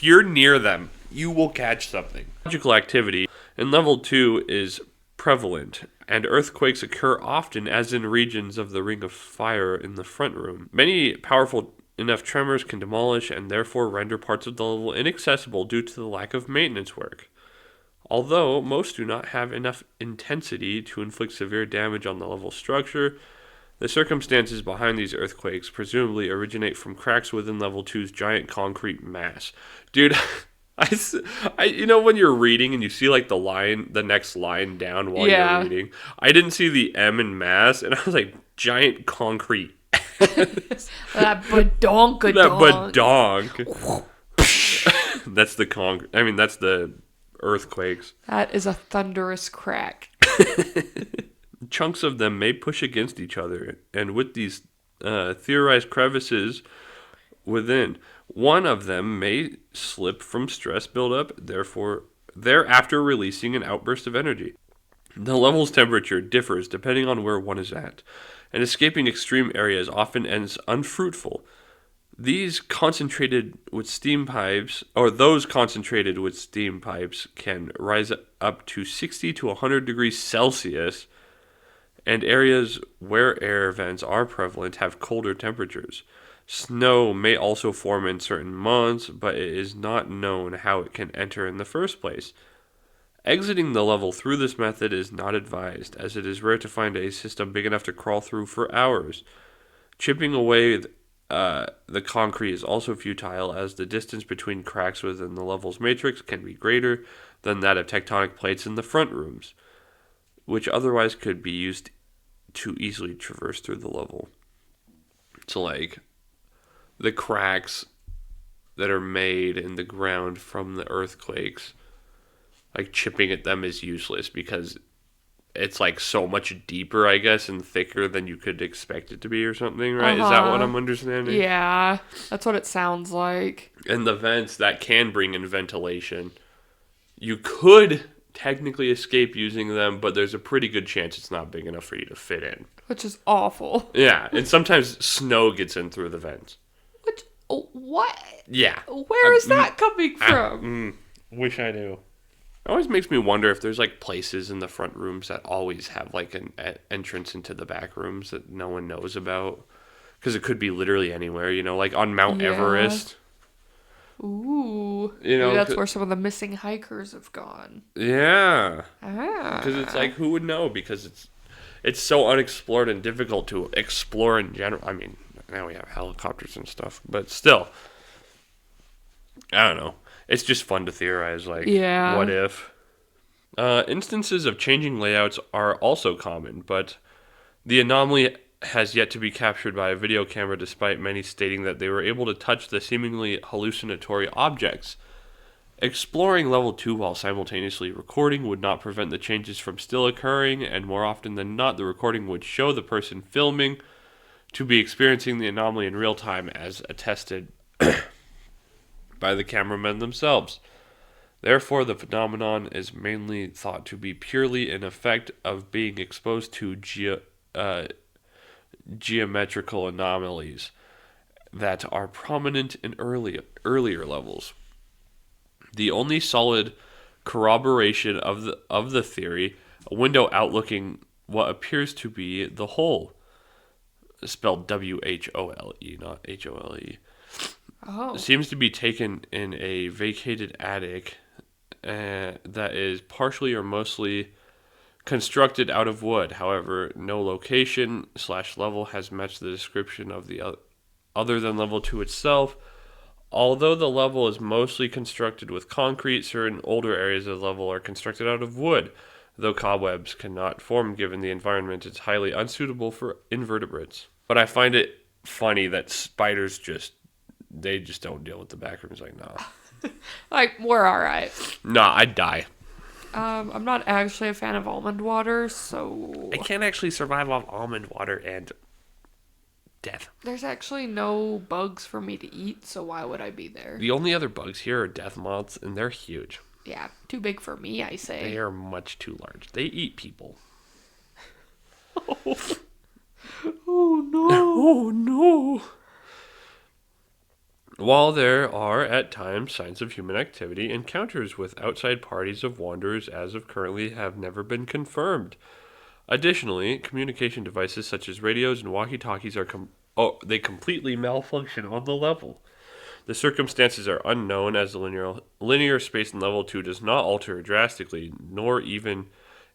Speaker 2: you're near them, you will catch something. Biological activity in level 2 is prevalent, and earthquakes occur often, as in regions of the Ring of Fire in the front room. Many powerful enough tremors can demolish and therefore render parts of the level inaccessible due to the lack of maintenance work. Although most do not have enough intensity to inflict severe damage on the level structure, the circumstances behind these earthquakes presumably originate from cracks within level 2's giant concrete mass. Dude, when you're reading and you see like the next line down while you're reading, I didn't see the M in mass, and I was like, giant concrete.
Speaker 1: That badonk.
Speaker 2: That's the that's the earthquakes.
Speaker 1: That is a thunderous crack.
Speaker 2: Chunks of them may push against each other, and with these theorized crevices within, one of them may slip from stress buildup, thereafter releasing an outburst of energy. The level's temperature differs depending on where one is at, and escaping extreme areas often ends unfruitful. Those concentrated with steam pipes can rise up to 60 to 100 degrees Celsius, and areas where air vents are prevalent have colder temperatures. Snow may also form in certain months, but it is not known how it can enter in the first place. Exiting the level through this method is not advised, as it is rare to find a system big enough to crawl through for hours. Chipping away the concrete is also futile, as the distance between cracks within the level's matrix can be greater than that of tectonic plates in the front rooms, which otherwise could be used to easily traverse through the level. So, like, the cracks that are made in the ground from the earthquakes, like, chipping at them is useless because it's like so much deeper, I guess, and thicker than you could expect it to be or something, right? Is that what I'm understanding?
Speaker 1: Yeah, that's what it sounds like.
Speaker 2: And the vents that can bring in ventilation, you could technically escape using them, but there's a pretty good chance it's not big enough for you to fit in.
Speaker 1: Which is awful.
Speaker 2: Yeah, and sometimes snow gets in through the vents.
Speaker 1: What?
Speaker 2: Yeah.
Speaker 1: Where is that coming from?
Speaker 2: Wish I knew. It always makes me wonder if there's like places in the front rooms that always have like an entrance into the back rooms that no one knows about. Because it could be literally anywhere, like on Mount Everest.
Speaker 1: Ooh.
Speaker 2: You know,
Speaker 1: Maybe that's where some of the missing hikers have gone.
Speaker 2: yeah.
Speaker 1: Ah.
Speaker 2: Because it's like, who would know? Because it's so unexplored and difficult to explore in general. I mean, now we have helicopters and stuff, but still, I don't know. It's just fun to theorize, like,
Speaker 1: Yeah.
Speaker 2: what if? Instances of changing layouts are also common, but the anomaly has yet to be captured by a video camera, despite many stating that they were able to touch the seemingly hallucinatory objects. Exploring level 2 while simultaneously recording would not prevent the changes from still occurring, and more often than not, the recording would show the person filming to be experiencing the anomaly in real time, as attested by the cameramen themselves. Therefore, the phenomenon is mainly thought to be purely an effect of being exposed to geometrical anomalies that are prominent in earlier levels. The only solid corroboration of the theory, a window outlooking what appears to be the hole, spelled WHOLE, not HOLE,
Speaker 1: Oh.
Speaker 2: seems to be taken in a vacated attic that is partially or mostly constructed out of wood. However, no location/level has matched the description of the other than level 2 itself. Although the level is mostly constructed with concrete, certain older areas of the level are constructed out of wood. Though cobwebs cannot form given the environment, it's highly unsuitable for invertebrates. But I find it funny that spiders just don't deal with the backrooms. Like, nah.
Speaker 1: Like, we're alright.
Speaker 2: Nah, I'd die.
Speaker 1: I'm not actually a fan of almond water, so...
Speaker 2: I can't actually survive off almond water and death.
Speaker 1: There's actually no bugs for me to eat, so why would I be there?
Speaker 2: The only other bugs here are death moths, and they're huge.
Speaker 1: Yeah, too big for me, I say.
Speaker 2: They are much too large. They eat people.
Speaker 1: Oh no.
Speaker 2: Oh no. While there are at times signs of human activity, encounters with outside parties of wanderers as of currently have never been confirmed. Additionally, communication devices such as radios and walkie-talkies are they completely malfunction on the level. The circumstances are unknown, as the linear space in level 2 does not alter drastically, nor even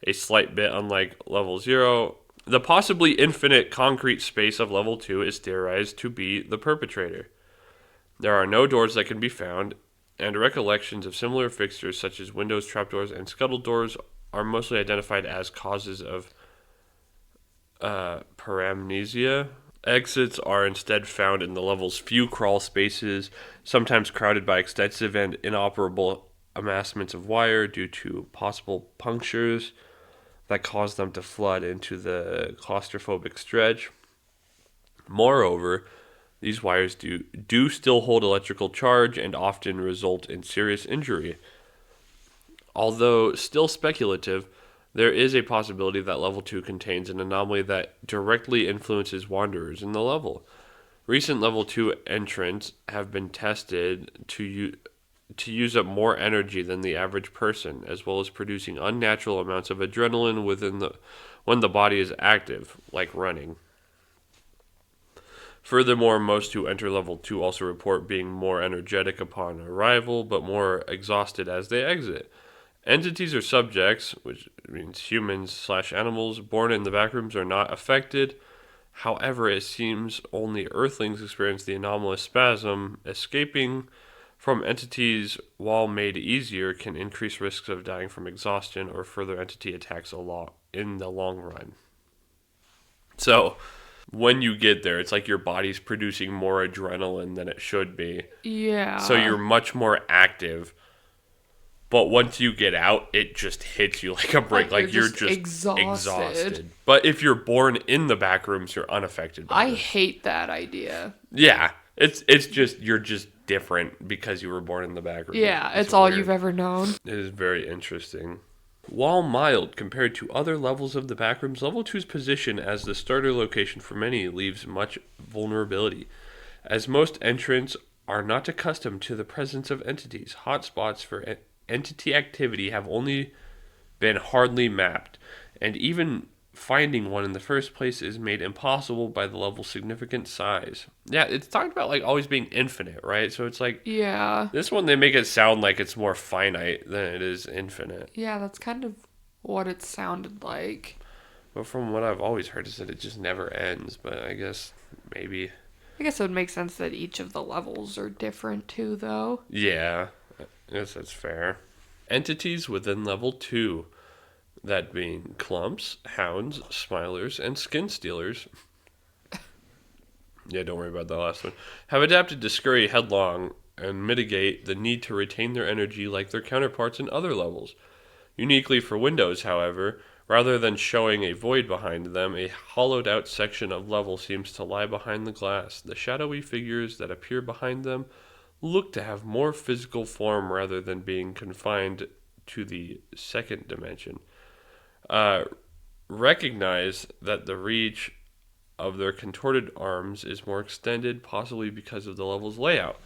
Speaker 2: a slight bit, unlike level 0. The possibly infinite concrete space of level 2 is theorized to be the perpetrator. There are no doors that can be found, and recollections of similar fixtures such as windows, trapdoors, and scuttle doors are mostly identified as causes of paramnesia. Exits are instead found in the level's few crawl spaces, sometimes crowded by extensive and inoperable amassments of wire due to possible punctures that cause them to flood into the claustrophobic stretch. Moreover, these wires do still hold electrical charge and often result in serious injury. Although still speculative, there is a possibility that level 2 contains an anomaly that directly influences wanderers in the level. Recent level 2 entrants have been tested to use up more energy than the average person, as well as producing unnatural amounts of adrenaline when the body is active, like running. Furthermore, most who enter level 2 also report being more energetic upon arrival, but more exhausted as they exit. Entities or subjects, which means humans/animals, born in the backrooms are not affected. However, it seems only Earthlings experience the anomalous spasm. Escaping from entities, while made easier, can increase risks of dying from exhaustion or further entity attacks in the long run. So, when you get there, it's like your body's producing more adrenaline than it should be.
Speaker 1: Yeah.
Speaker 2: So you're much more active. But once you get out, it just hits you like a brick. Like you're just exhausted. But if you're born in the backrooms, you're unaffected by
Speaker 1: I
Speaker 2: this.
Speaker 1: hate that idea.
Speaker 2: Yeah. It's just, you're just different because you were born in the backrooms.
Speaker 1: Yeah, it's all you've ever known.
Speaker 2: It is very interesting. While mild compared to other levels of the backrooms, level 2's position as the starter location for many leaves much vulnerability. As most entrants are not accustomed to the presence of entities, hotspots for entity activity have only been hardly mapped, and even finding one in the first place is made impossible by the level's significant size. Yeah, it's talked about like always being infinite, right? So it's like
Speaker 1: Yeah.
Speaker 2: this one they make it sound like it's more finite than it is infinite.
Speaker 1: Yeah, that's kind of what it sounded like.
Speaker 2: But from what I've always heard is that it just never ends. But I guess maybe.
Speaker 1: I guess it would make sense that each of the levels are different too, though.
Speaker 2: Yeah, I guess that's fair. Entities within level 2. That being clumps, hounds, smilers, and skin stealers. Yeah, don't worry about that last one. Have adapted to scurry headlong and mitigate the need to retain their energy like their counterparts in other levels. Uniquely for windows, however, rather than showing a void behind them, a hollowed out section of level seems to lie behind the glass. The shadowy figures that appear behind them look to have more physical form rather than being confined to the second dimension. Recognize that the reach of their contorted arms is more extended, possibly because of the level's layout.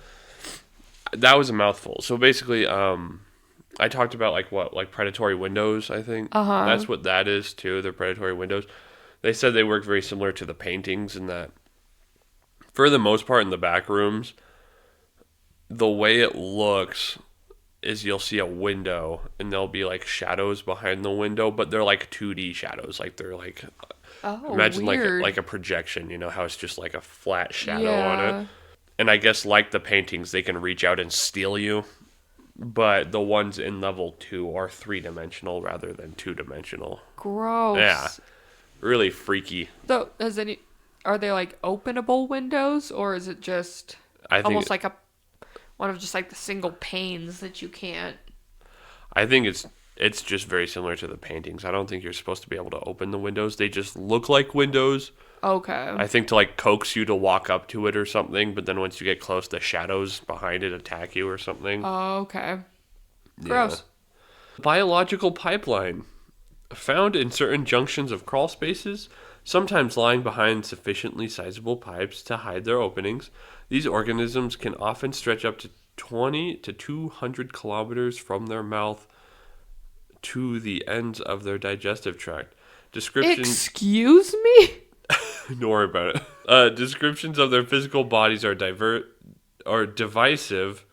Speaker 2: That was a mouthful. So basically, I talked about like predatory windows, I think.
Speaker 1: Uh-huh.
Speaker 2: That's what that is too, they're predatory windows. They said they worked very similar to the paintings in that for the most part in the back rooms, the way it looks is you'll see a window and there'll be like shadows behind the window, but they're like 2D shadows. Like they're like imagine
Speaker 1: weird.
Speaker 2: like a projection, you know, how it's just like a flat shadow on it. And I guess like the paintings, they can reach out and steal you. But the ones in level 2 are 3-dimensional rather than 2-dimensional.
Speaker 1: Gross.
Speaker 2: Yeah. Really freaky.
Speaker 1: So, are they like openable windows, or is it just almost like one of just like the single panes that you can't?
Speaker 2: I think it's just very similar to the paintings. I don't think you're supposed to be able to open the windows. They just look like windows.
Speaker 1: Okay.
Speaker 2: I think to like coax you to walk up to it or something, but then once you get close, the shadows behind it attack you or something.
Speaker 1: Oh, okay. Gross.
Speaker 2: Yeah. Biological pipeline. Found in certain junctions of crawl spaces, sometimes lying behind sufficiently sizable pipes to hide their openings. These organisms can often stretch up to 20 to 200 kilometers from their mouth to the ends of their digestive tract.
Speaker 1: Excuse me?
Speaker 2: Don't worry about it. Descriptions of their physical bodies are divisive,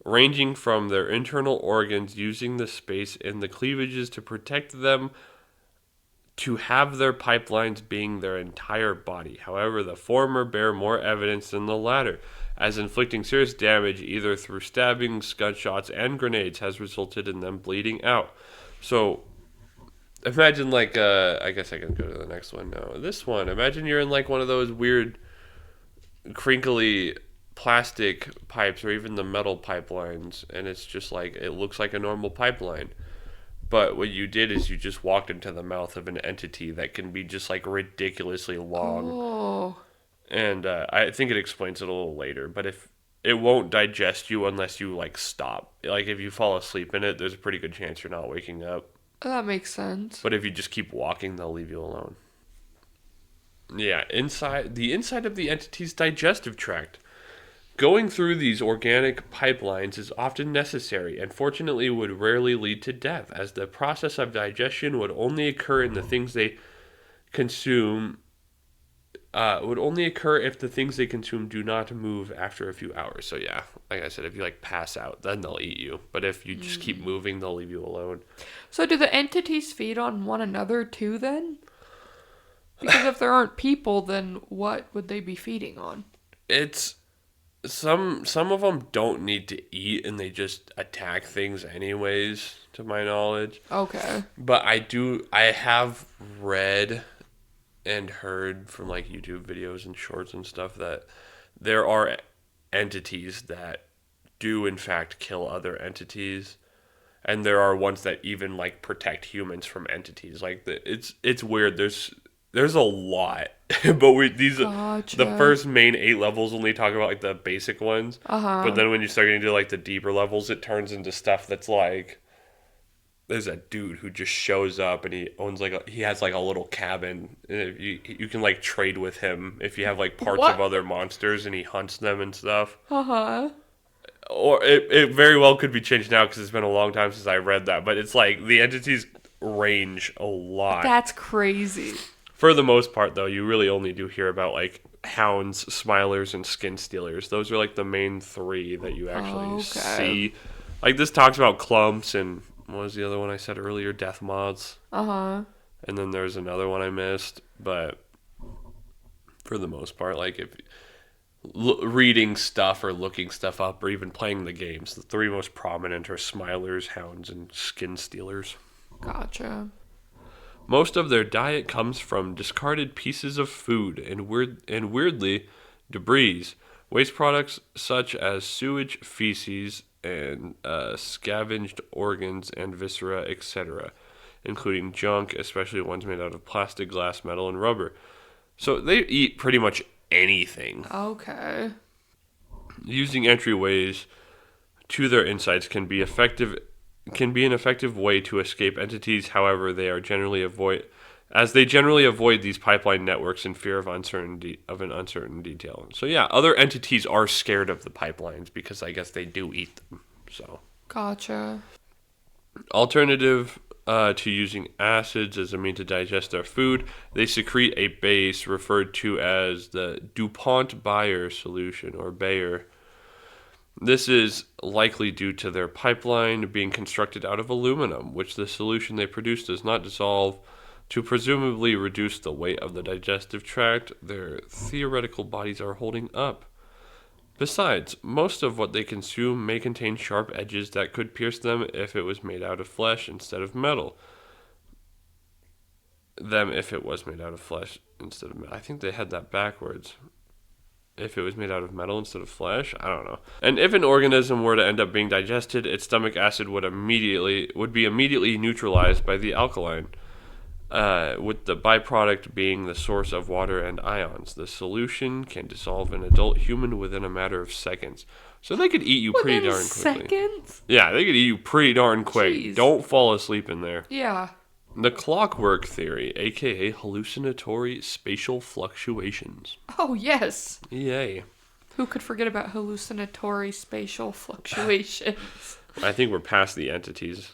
Speaker 2: ranging from their internal organs using the space in the cleavages to protect them to have their pipelines being their entire body. However, the former bear more evidence than the latter, as inflicting serious damage either through stabbings, gunshots, and grenades has resulted in them bleeding out. So, imagine like, I guess I can go to the next one now. This one, imagine you're in like one of those weird, crinkly plastic pipes or even the metal pipelines, and it's just like, it looks like a normal pipeline. But what you did is you just walked into the mouth of an entity that can be just like ridiculously long.
Speaker 1: Oh.
Speaker 2: And I think it explains it a little later. But if it won't digest you unless you like stop. Like if you fall asleep in it, there's a pretty good chance you're not waking up.
Speaker 1: That makes sense.
Speaker 2: But if you just keep walking, they'll leave you alone. Yeah, the inside of the entity's digestive tract. Going through these organic pipelines is often necessary and fortunately would rarely lead to death, as the process of digestion would only occur in the things they consume would only occur if the things they consume do not move after a few hours. So yeah, like I said, if you like pass out, then they'll eat you. But if you just keep moving, they'll leave you alone.
Speaker 1: So do the entities feed on one another too then? Because if there aren't people, then what would they be feeding on?
Speaker 2: It's some of them don't need to eat and they just attack things anyways, to my knowledge.
Speaker 1: Okay.
Speaker 2: But I have read and heard from like YouTube videos and shorts and stuff that there are entities that do in fact kill other entities, and there are ones that even like protect humans from entities. Like it's weird. There's a lot, but
Speaker 1: Gotcha.
Speaker 2: the first main 8 levels only talk about like the basic ones. But then when you start getting to like the deeper levels, it turns into stuff that's like, there's a dude who just shows up and he owns he has like a little cabin. And you can like trade with him if you have like parts of other monsters, and he hunts them and stuff. Or it very well could be changed now because it's been a long time since I read that. But it's like the entities range a lot.
Speaker 1: That's crazy.
Speaker 2: For the most part, though, you really only do hear about, like, hounds, smilers, and skin stealers. Those are, like, the main three that you actually see. Like, this talks about clumps and, what was the other one I said earlier? Death moths.
Speaker 1: Uh-huh.
Speaker 2: And then there's another one I missed. But for the most part, like, if reading stuff or looking stuff up or even playing the games, the three most prominent are smilers, hounds, and skin stealers.
Speaker 1: Gotcha.
Speaker 2: Most of their diet comes from discarded pieces of food and weirdly, debris, waste products such as sewage, feces, and scavenged organs and viscera, etc., including junk, especially ones made out of plastic, glass, metal, and rubber. So they eat pretty much anything.
Speaker 1: Okay.
Speaker 2: Using entryways to their insides can be an effective way to escape entities. However, they generally avoid these pipeline networks in fear of an uncertain detail. So yeah, other entities are scared of the pipelines because I guess they do eat them. So
Speaker 1: Gotcha.
Speaker 2: alternative to using acids as a means to digest their food, they secrete a base referred to as the DuPont-Bayer solution or Bayer. This is likely due to their pipeline being constructed out of aluminum, which the solution they produce does not dissolve to presumably reduce the weight of the digestive tract their theoretical bodies are holding up. Besides, most of what they consume may contain sharp edges that could pierce them if it was made out of flesh instead of metal. I think they had that backwards. If it was made out of metal instead of flesh, I don't know. And if an organism were to end up being digested, its stomach acid would be immediately neutralized by the alkaline, with the byproduct being the source of water and ions. The solution can dissolve an adult human within a matter of seconds. So they could eat you pretty darn quickly.
Speaker 1: Seconds?
Speaker 2: Yeah, they could eat you pretty darn quick.
Speaker 1: Jeez.
Speaker 2: Don't fall asleep in there.
Speaker 1: Yeah.
Speaker 2: The clockwork theory, aka hallucinatory spatial fluctuations.
Speaker 1: Oh, yes.
Speaker 2: Yay.
Speaker 1: Who could forget about hallucinatory spatial fluctuations?
Speaker 2: I think we're past the entities.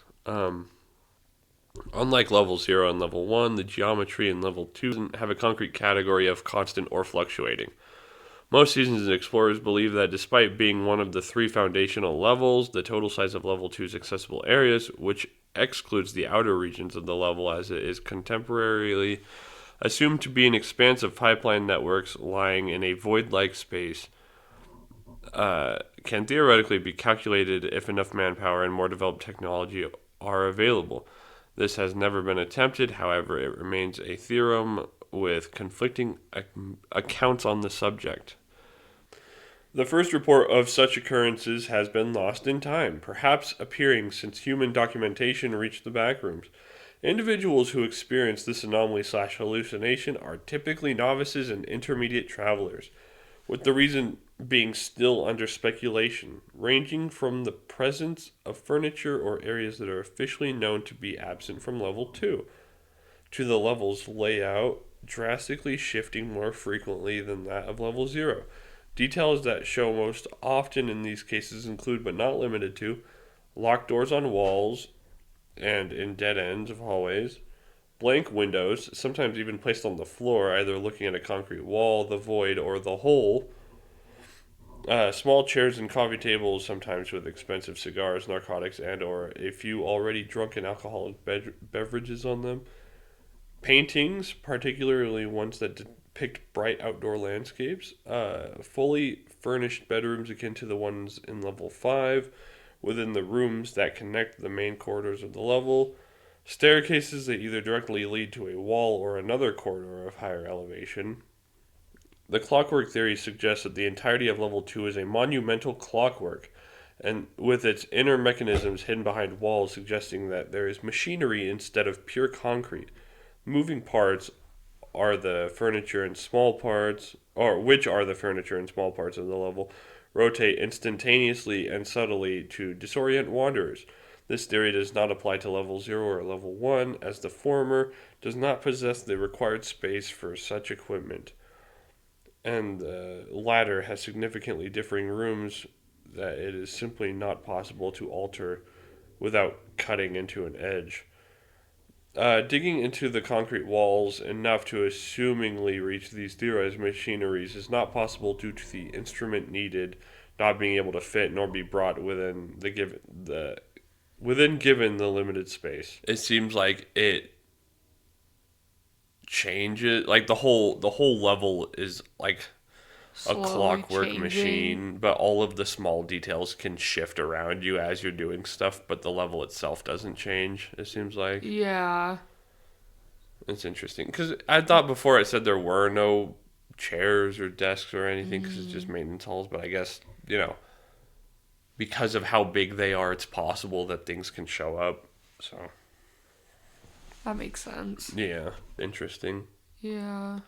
Speaker 2: Unlike level 0 and level 1, the geometry in level 2 doesn't have a concrete category of constant or fluctuating. Most seasoned explorers believe that despite being one of the 3 foundational levels, the total size of level 2's accessible areas, which excludes the outer regions of the level as it is contemporarily assumed to be an expanse of pipeline networks lying in a void-like space, can theoretically be calculated if enough manpower and more developed technology are available. This has never been attempted, however, it remains a theorem with conflicting accounts on the subject. The first report of such occurrences has been lost in time, perhaps appearing since human documentation reached the backrooms. Individuals who experience this anomaly/hallucination are typically novices and intermediate travelers, with the reason being still under speculation, ranging from the presence of furniture or areas that are officially known to be absent from level 2, to the level's layout drastically shifting more frequently than that of level 0. Details that show most often in these cases include, but not limited to, locked doors on walls and in dead ends of hallways, blank windows, sometimes even placed on the floor, either looking at a concrete wall, the void, or the hole, small chairs and coffee tables, sometimes with expensive cigars, narcotics, and or a few already drunken alcoholic beverages on them, paintings, particularly ones that depict bright outdoor landscapes, fully furnished bedrooms akin to the ones in level 5, within the rooms that connect the main corridors of the level, staircases that either directly lead to a wall or another corridor of higher elevation. The clockwork theory suggests that the entirety of level 2 is a monumental clockwork, and with its inner mechanisms hidden behind walls, suggesting that there is machinery instead of pure concrete. Moving parts are the furniture and small parts, or which are the furniture and small parts of the level, rotate instantaneously and subtly to disorient wanderers. This theory does not apply to level 0 or level 1, as the former does not possess the required space for such equipment, and the latter has significantly differing rooms that it is simply not possible to alter without cutting into an edge. Digging into the concrete walls enough to assumingly reach these theorized machineries is not possible due to the instrument needed not being able to fit nor be brought within given the limited space. It seems like it changes, like the whole level is like a
Speaker 1: Slowly
Speaker 2: clockwork
Speaker 1: changing.
Speaker 2: machine, but all of the small details can shift around you as you're doing stuff, but the level itself doesn't change, it seems like.
Speaker 1: Yeah.
Speaker 2: It's interesting because I thought before it said there were no chairs or desks or anything because it's just maintenance halls, but I guess, because of how big they are, it's possible that things can show up. So,
Speaker 1: That makes sense.
Speaker 2: yeah, interesting.
Speaker 1: Yeah.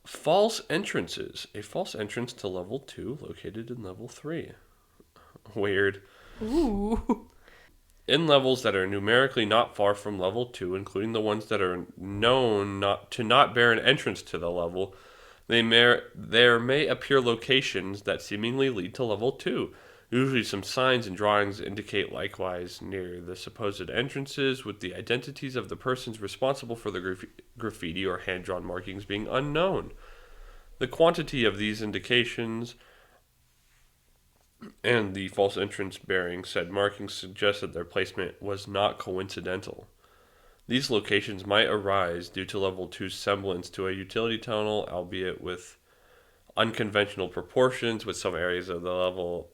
Speaker 2: False entrances. A false entrance to level 2 located in level 3. Weird.
Speaker 1: Ooh.
Speaker 2: In levels that are numerically not far from level 2, including the ones that are known not bear an entrance to the level, there may appear locations that seemingly lead to level 2. Usually some signs and drawings indicate likewise near the supposed entrances, with the identities of the persons responsible for the graffiti or hand-drawn markings being unknown. The quantity of these indications and the false entrance bearing said markings suggest that their placement was not coincidental. These locations might arise due to level 2's semblance to a utility tunnel, albeit with unconventional proportions, with some areas of the level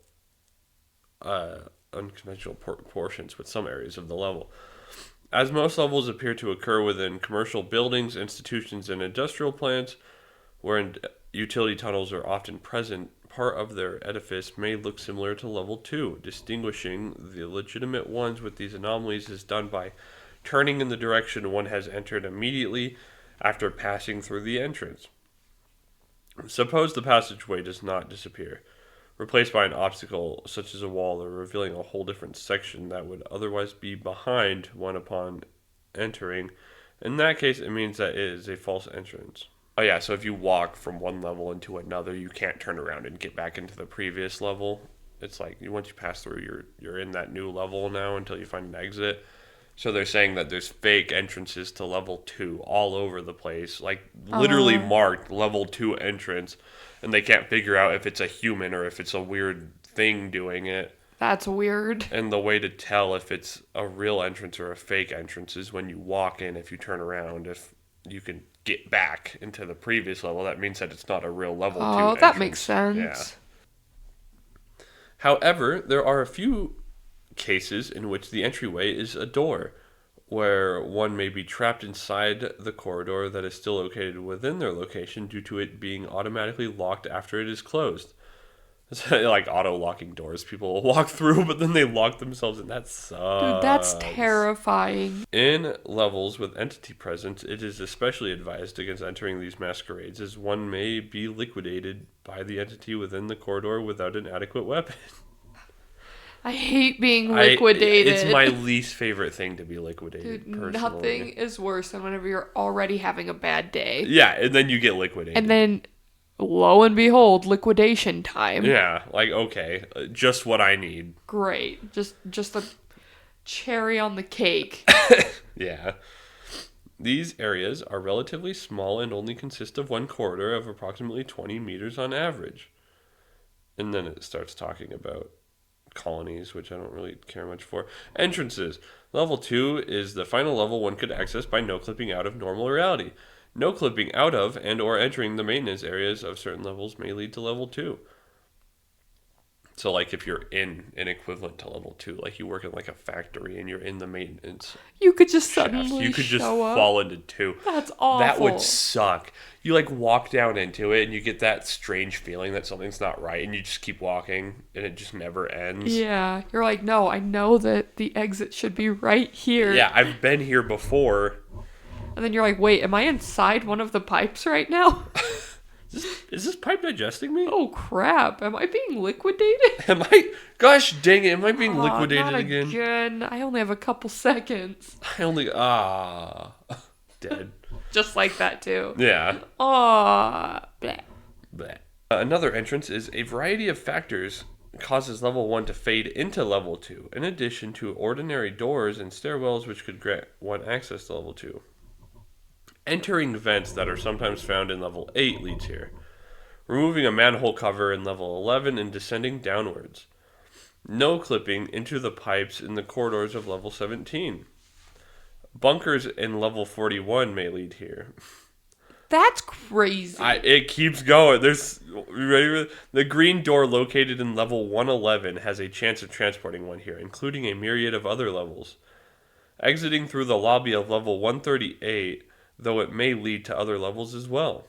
Speaker 2: As most levels appear to occur within commercial buildings, institutions, and industrial plants, where utility tunnels are often present, part of their edifice may look similar to level 2. Distinguishing the legitimate ones with these anomalies is done by turning in the direction one has entered immediately after passing through the entrance. Suppose the passageway does not disappear, replaced by an obstacle such as a wall, or revealing a whole different section that would otherwise be behind one upon entering. In that case, it means that it is a false entrance. Oh yeah, so if you walk from one level into another, you can't turn around and get back into the previous level. It's like once you pass through, you're in that new level now until you find an exit. So they're saying that there's fake entrances to level 2 all over the place, like literally marked level 2 entrance, and they can't figure out if it's a human or if it's a weird thing doing it.
Speaker 1: That's weird.
Speaker 2: And the way to tell if it's a real entrance or a fake entrance is when you walk in, if you turn around, if you can get back into the previous level, that means that it's not a real level 2 entrance.
Speaker 1: Oh, that makes sense.
Speaker 2: Yeah. However, there are a few cases in which the entryway is a door, where one may be trapped inside the corridor that is still located within their location due to it being automatically locked after it is closed. It's like auto-locking doors. People will walk through, but then they lock themselves in. That sucks.
Speaker 1: Dude, that's terrifying.
Speaker 2: In levels with entity presence, it is especially advised against entering these masquerades, as one may be liquidated by the entity within the corridor without an adequate weapon.
Speaker 1: I hate being liquidated.
Speaker 2: It's my least favorite thing to be liquidated,
Speaker 1: Dude,
Speaker 2: personally.
Speaker 1: nothing is worse than whenever you're already having a bad day.
Speaker 2: Yeah, and then you get liquidated.
Speaker 1: And then, lo and behold, liquidation time.
Speaker 2: Yeah, like, okay, just what I need.
Speaker 1: Great. Just the cherry on the cake.
Speaker 2: Yeah. These areas are relatively small and only consist of one corridor of approximately 20 meters on average. And then it starts talking about colonies, which I don't really care much for. Entrances. Level 2 is the final level one could access by no clipping out of normal reality. No clipping out of and or entering the maintenance areas of certain levels may lead to level 2. So, like, if you're in an equivalent to level 2, like you work in like a factory and you're in the maintenance,
Speaker 1: You could just
Speaker 2: shafts,
Speaker 1: suddenly
Speaker 2: you could just
Speaker 1: show up.
Speaker 2: fall into 2.
Speaker 1: That's awful.
Speaker 2: That would suck. You like walk down into it and you get that strange feeling that something's not right, and you just keep walking and it just never ends.
Speaker 1: Yeah, you're like, no, I know that the exit should be right here.
Speaker 2: Yeah, I've been here before.
Speaker 1: And then you're like, wait, am I inside one of the pipes right now?
Speaker 2: Is this pipe digesting me?
Speaker 1: Oh crap, am I being liquidated?
Speaker 2: Gosh dang it, am I being
Speaker 1: Not
Speaker 2: liquidated again?
Speaker 1: again. I only have a couple seconds.
Speaker 2: Dead.
Speaker 1: Just like that too.
Speaker 2: Yeah.
Speaker 1: Bleh.
Speaker 2: Bleh. Another entrance is a variety of factors causes level 1 to fade into level 2, in addition to ordinary doors and stairwells which could grant one access to level 2. Entering vents that are sometimes found in level 8 leads here. Removing a manhole cover in level 11 and descending downwards. No clipping into the pipes in the corridors of level 17. Bunkers in level 41 may lead here.
Speaker 1: That's crazy.
Speaker 2: It keeps going. You ready? The green door located in level 111 has a chance of transporting one here, including a myriad of other levels. Exiting through the lobby of level 138, though it may lead to other levels as well.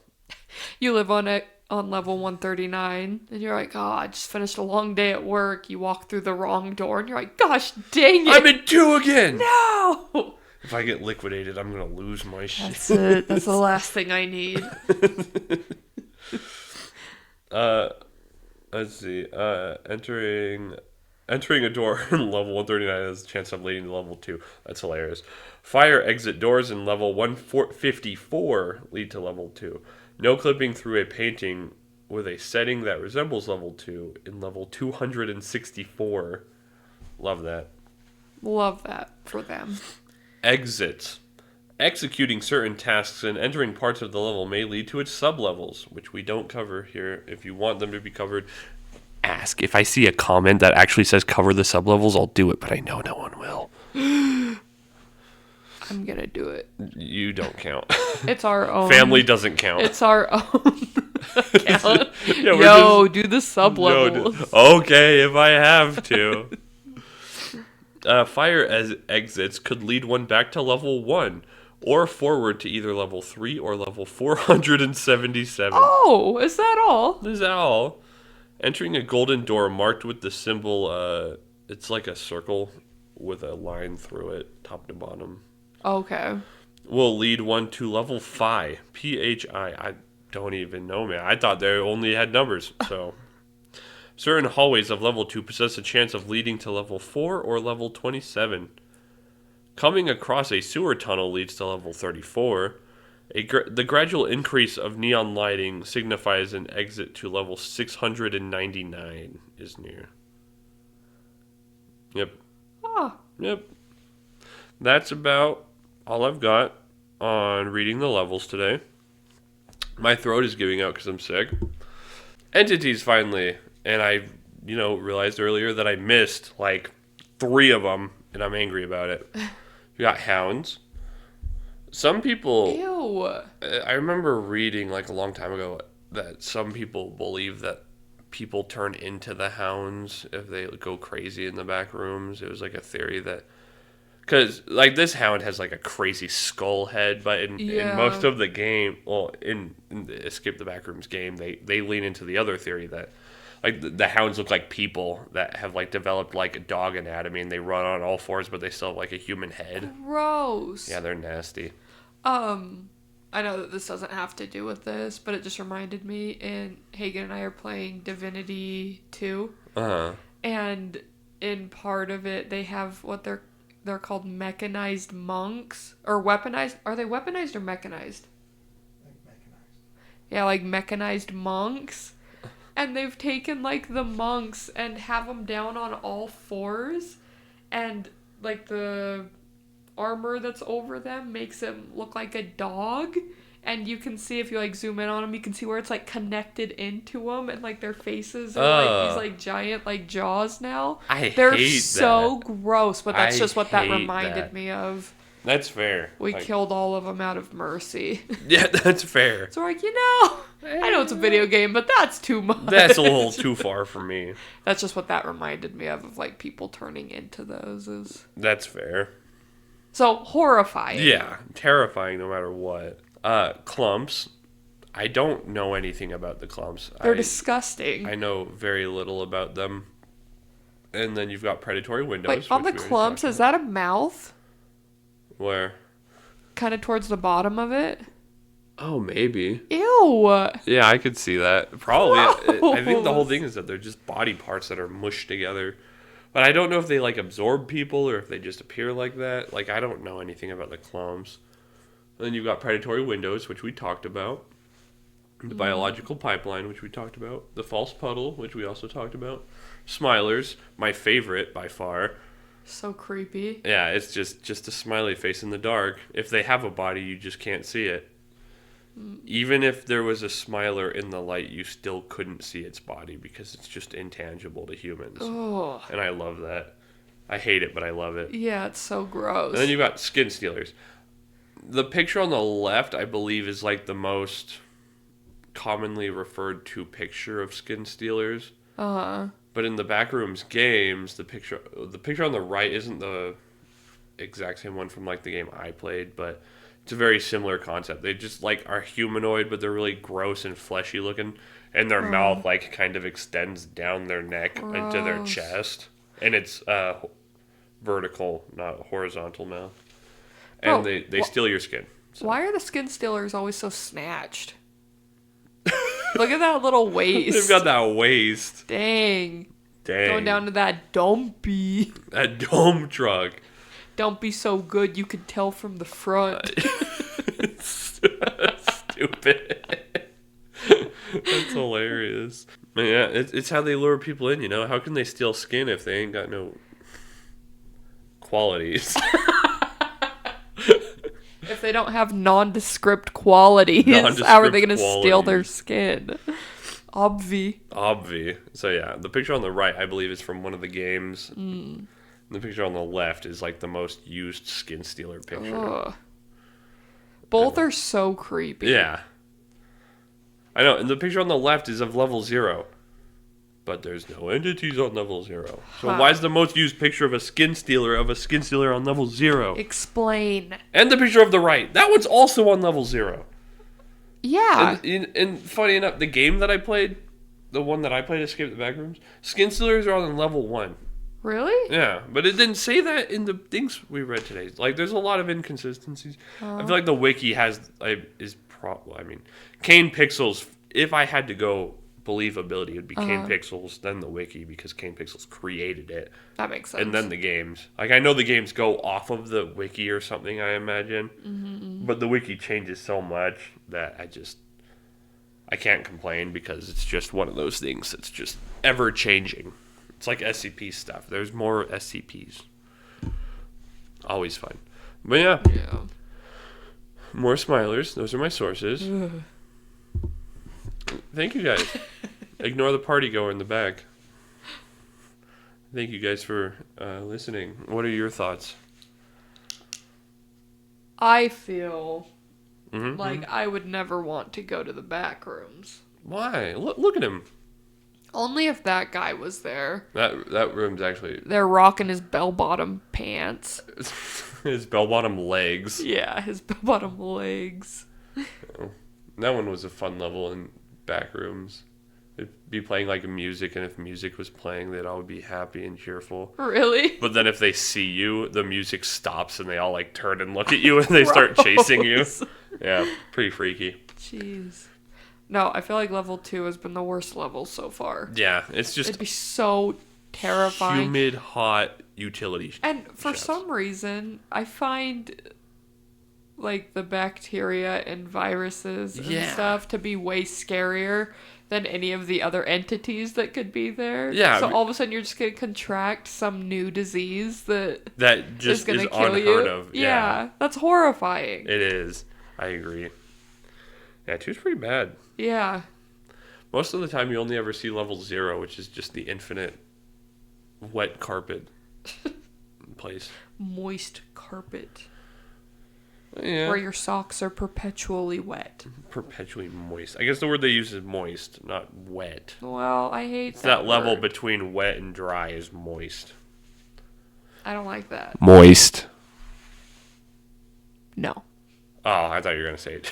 Speaker 1: You live on level 139, and you're like, oh, I just finished a long day at work. You walk through the wrong door, and you're like, gosh, dang it.
Speaker 2: I'm in 2 again!
Speaker 1: No!
Speaker 2: If I get liquidated, I'm going to lose my shit.
Speaker 1: That's it. That's the last thing I need.
Speaker 2: Let's see. Entering a door in level 139 has a chance of leading to level 2. That's hilarious. Fire exit doors in level 154 lead to level 2. No clipping through a painting with a setting that resembles level 2 in level 264. Love that.
Speaker 1: Love that for them.
Speaker 2: Exit. Executing certain tasks and entering parts of the level may lead to its sublevels, which we don't cover here. If you want them to be covered, ask. If I see a comment that actually says cover the sublevels, I'll do it, but I know no one will.
Speaker 1: I'm gonna do it.
Speaker 2: You don't count.
Speaker 1: It's our own.
Speaker 2: Family doesn't count.
Speaker 1: It's our own account.
Speaker 2: Yeah,
Speaker 1: do the sublevels.
Speaker 2: Okay, if I have to. Fire exits could lead one back to level 1 or forward to either level 3 or level 477.
Speaker 1: Oh, is that all?
Speaker 2: Is that all? Entering a golden door marked with the symbol, it's like a circle with a line through it, top to bottom.
Speaker 1: Okay.
Speaker 2: Will lead one to level 5. P-H-I. I don't even know, man. I thought they only had numbers, so... Certain hallways of level 2 possess a chance of leading to level 4 or level 27. Coming across a sewer tunnel leads to level 34. The gradual increase of neon lighting signifies an exit to level 699 is near. Yep.
Speaker 1: Ah.
Speaker 2: Yep. That's about all I've got on reading the levels today. My throat is giving out because I'm sick. Entities, finally. And I, realized earlier that I missed, 3 of them, and I'm angry about it. You got hounds. Some people...
Speaker 1: Ew.
Speaker 2: I remember reading, a long time ago, that some people believe that people turn into the hounds if they go crazy in the back rooms. It was, a theory that... Because, this hound has, a crazy skull head, but in most of the game... Well, in the Escape the Backrooms game, they lean into the other theory that... the hounds look like people that have, developed, a dog anatomy, and they run on all fours, but they still have, a human head.
Speaker 1: Gross.
Speaker 2: Yeah, they're nasty.
Speaker 1: I know that this doesn't have to do with this, but it just reminded me, and Hagen and I are playing Divinity 2.
Speaker 2: Uh-huh.
Speaker 1: And in part of it, they have what they're called mechanized monks. Or weaponized. Are they weaponized or mechanized? Yeah, mechanized monks. And they've taken, the monks and have them down on all fours. And, the armor that's over them makes them look like a dog. And you can see, if you, zoom in on them, you can see where it's, connected into them. And, their faces are, these, giant, jaws now. They're so gross, but that's just what that reminded me of.
Speaker 2: That's fair.
Speaker 1: We killed all of them out of mercy.
Speaker 2: Yeah, that's fair.
Speaker 1: So we're I know it's a video game, but that's too much.
Speaker 2: That's a little too far for me. That's
Speaker 1: just what that reminded me of people turning into those.
Speaker 2: That's fair.
Speaker 1: So, horrifying.
Speaker 2: Yeah, terrifying no matter what. Clumps. I don't know anything about the clumps.
Speaker 1: They're disgusting.
Speaker 2: I know very little about them. And then you've got predatory windows.
Speaker 1: Wait, on the clumps, is that a mouth?
Speaker 2: Where?
Speaker 1: Kind of towards the bottom of it.
Speaker 2: Oh, maybe.
Speaker 1: Ew.
Speaker 2: Yeah, I could see that. Probably. I think the whole thing is that they're just body parts that are mushed together. But I don't know if they, absorb people or if they just appear like that. I don't know anything about the clumps. And then you've got predatory windows, which we talked about. The biological pipeline, which we talked about. The false puddle, which we also talked about. Smilers, my favorite by far.
Speaker 1: So creepy.
Speaker 2: Yeah, it's just a smiley face in the dark. If they have a body, you just can't see it. Even if there was a smiler in the light, you still couldn't see its body because it's just intangible to humans.
Speaker 1: Oh.
Speaker 2: And I love that. I hate it, but I love it.
Speaker 1: Yeah, it's so gross.
Speaker 2: And then you've got skin stealers. The picture on the left, I believe, is like the most commonly referred to picture of skin stealers.
Speaker 1: Uh-huh.
Speaker 2: But in the Backrooms games, the picture on the right isn't the exact same one from like the game I played, but it's a very similar concept. They just like are humanoid, but they're really gross and fleshy looking, and their mouth like kind of extends down their neck into their
Speaker 1: Gross.
Speaker 2: chest, and it's vertical, not horizontal mouth. And
Speaker 1: Bro,
Speaker 2: they steal your skin. So.
Speaker 1: Why are the skin stealers always so snatched? Look at that little waist.
Speaker 2: They've got that waist.
Speaker 1: Dang.
Speaker 2: Dang.
Speaker 1: Going down to that dumpy.
Speaker 2: That dome truck.
Speaker 1: Don't be so good you could tell from the front.
Speaker 2: Stupid. That's hilarious. But yeah, it's how they lure people in, you know? How can they steal skin if they ain't got no qualities?
Speaker 1: If they don't have nondescript qualities, how are they going to steal their skin?
Speaker 2: Obvi. So yeah, the picture on the right, I believe, is from one of the games. And the picture on the left is like the most used skin stealer picture.
Speaker 1: Ugh. Both are so creepy.
Speaker 2: Yeah. I know, and the picture on the left is of level 0. But there's no entities on level 0. So why is the most used picture of a skin stealer on level 0?
Speaker 1: Explain.
Speaker 2: And the picture of the right. That one's also on level 0.
Speaker 1: Yeah.
Speaker 2: And funny enough, the game that I played, the one that I played, Escape the Backrooms, skin stealers are on level 1.
Speaker 1: Really?
Speaker 2: Yeah, but it didn't say that in the things we read today. Like, there's a lot of inconsistencies. I feel like the wiki Kane Pixels, if I had to go believability, it would be Kane Pixels, then the wiki, because Kane Pixels created it.
Speaker 1: That makes sense.
Speaker 2: And then the games. Like, I know the games go off of the wiki or something, I imagine. Mm-hmm. But the wiki changes so much that I can't complain, because it's just one of those things that's just ever changing. It's like SCP stuff. There's more SCPs. Always fun. But yeah. More smilers. Those are my sources. Thank you guys. Ignore the party goer in the back. Thank you guys for listening. What are your thoughts?
Speaker 1: I feel like I would never want to go to the back rooms.
Speaker 2: Why? Look at him.
Speaker 1: Only if that guy was there.
Speaker 2: That room's actually...
Speaker 1: They're rocking his bell-bottom pants.
Speaker 2: His bell-bottom legs.
Speaker 1: Yeah, his bell-bottom legs.
Speaker 2: Oh, that one was a fun level in Backrooms. It'd be playing like music, and if music was playing, they'd all be happy and cheerful.
Speaker 1: Really?
Speaker 2: But then if they see you, the music stops, and they all like turn and look at you, and they start chasing you. Yeah, pretty freaky.
Speaker 1: Jeez. No, I feel like level 2 has been the worst level so far.
Speaker 2: Yeah, it's just...
Speaker 1: It'd be so terrifying.
Speaker 2: Humid, hot utility.
Speaker 1: And for some reason, I find like the bacteria and viruses and stuff to be way scarier than any of the other entities that could be there.
Speaker 2: Yeah.
Speaker 1: So all of a sudden you're just going to contract some new disease that
Speaker 2: just
Speaker 1: is going to
Speaker 2: unheard
Speaker 1: kill you.
Speaker 2: of.
Speaker 1: Yeah, that's horrifying.
Speaker 2: It is. I agree. Yeah, 2's pretty bad.
Speaker 1: Yeah.
Speaker 2: Most of the time you only ever see level 0, which is just the infinite wet carpet place.
Speaker 1: Moist carpet.
Speaker 2: Yeah.
Speaker 1: Where your socks are perpetually wet.
Speaker 2: Perpetually moist. I guess the word they use is moist, not wet.
Speaker 1: Well, I hate
Speaker 2: that level between wet and dry is moist.
Speaker 1: I don't like that.
Speaker 2: Moist.
Speaker 1: No.
Speaker 2: Oh, I thought you were going to say it.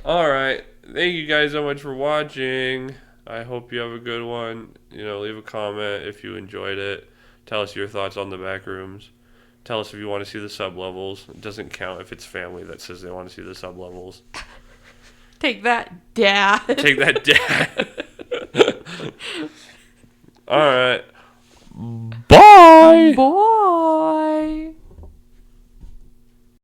Speaker 2: All right. Thank you guys so much for watching. I hope you have a good one. Leave a comment if you enjoyed it. Tell us your thoughts on the Backrooms. Tell us if you want to see the sub-levels. It doesn't count if it's family that says they want to see the sub-levels.
Speaker 1: Take that, Dad.
Speaker 2: Take that, Dad. All right. Bye.
Speaker 1: Bye.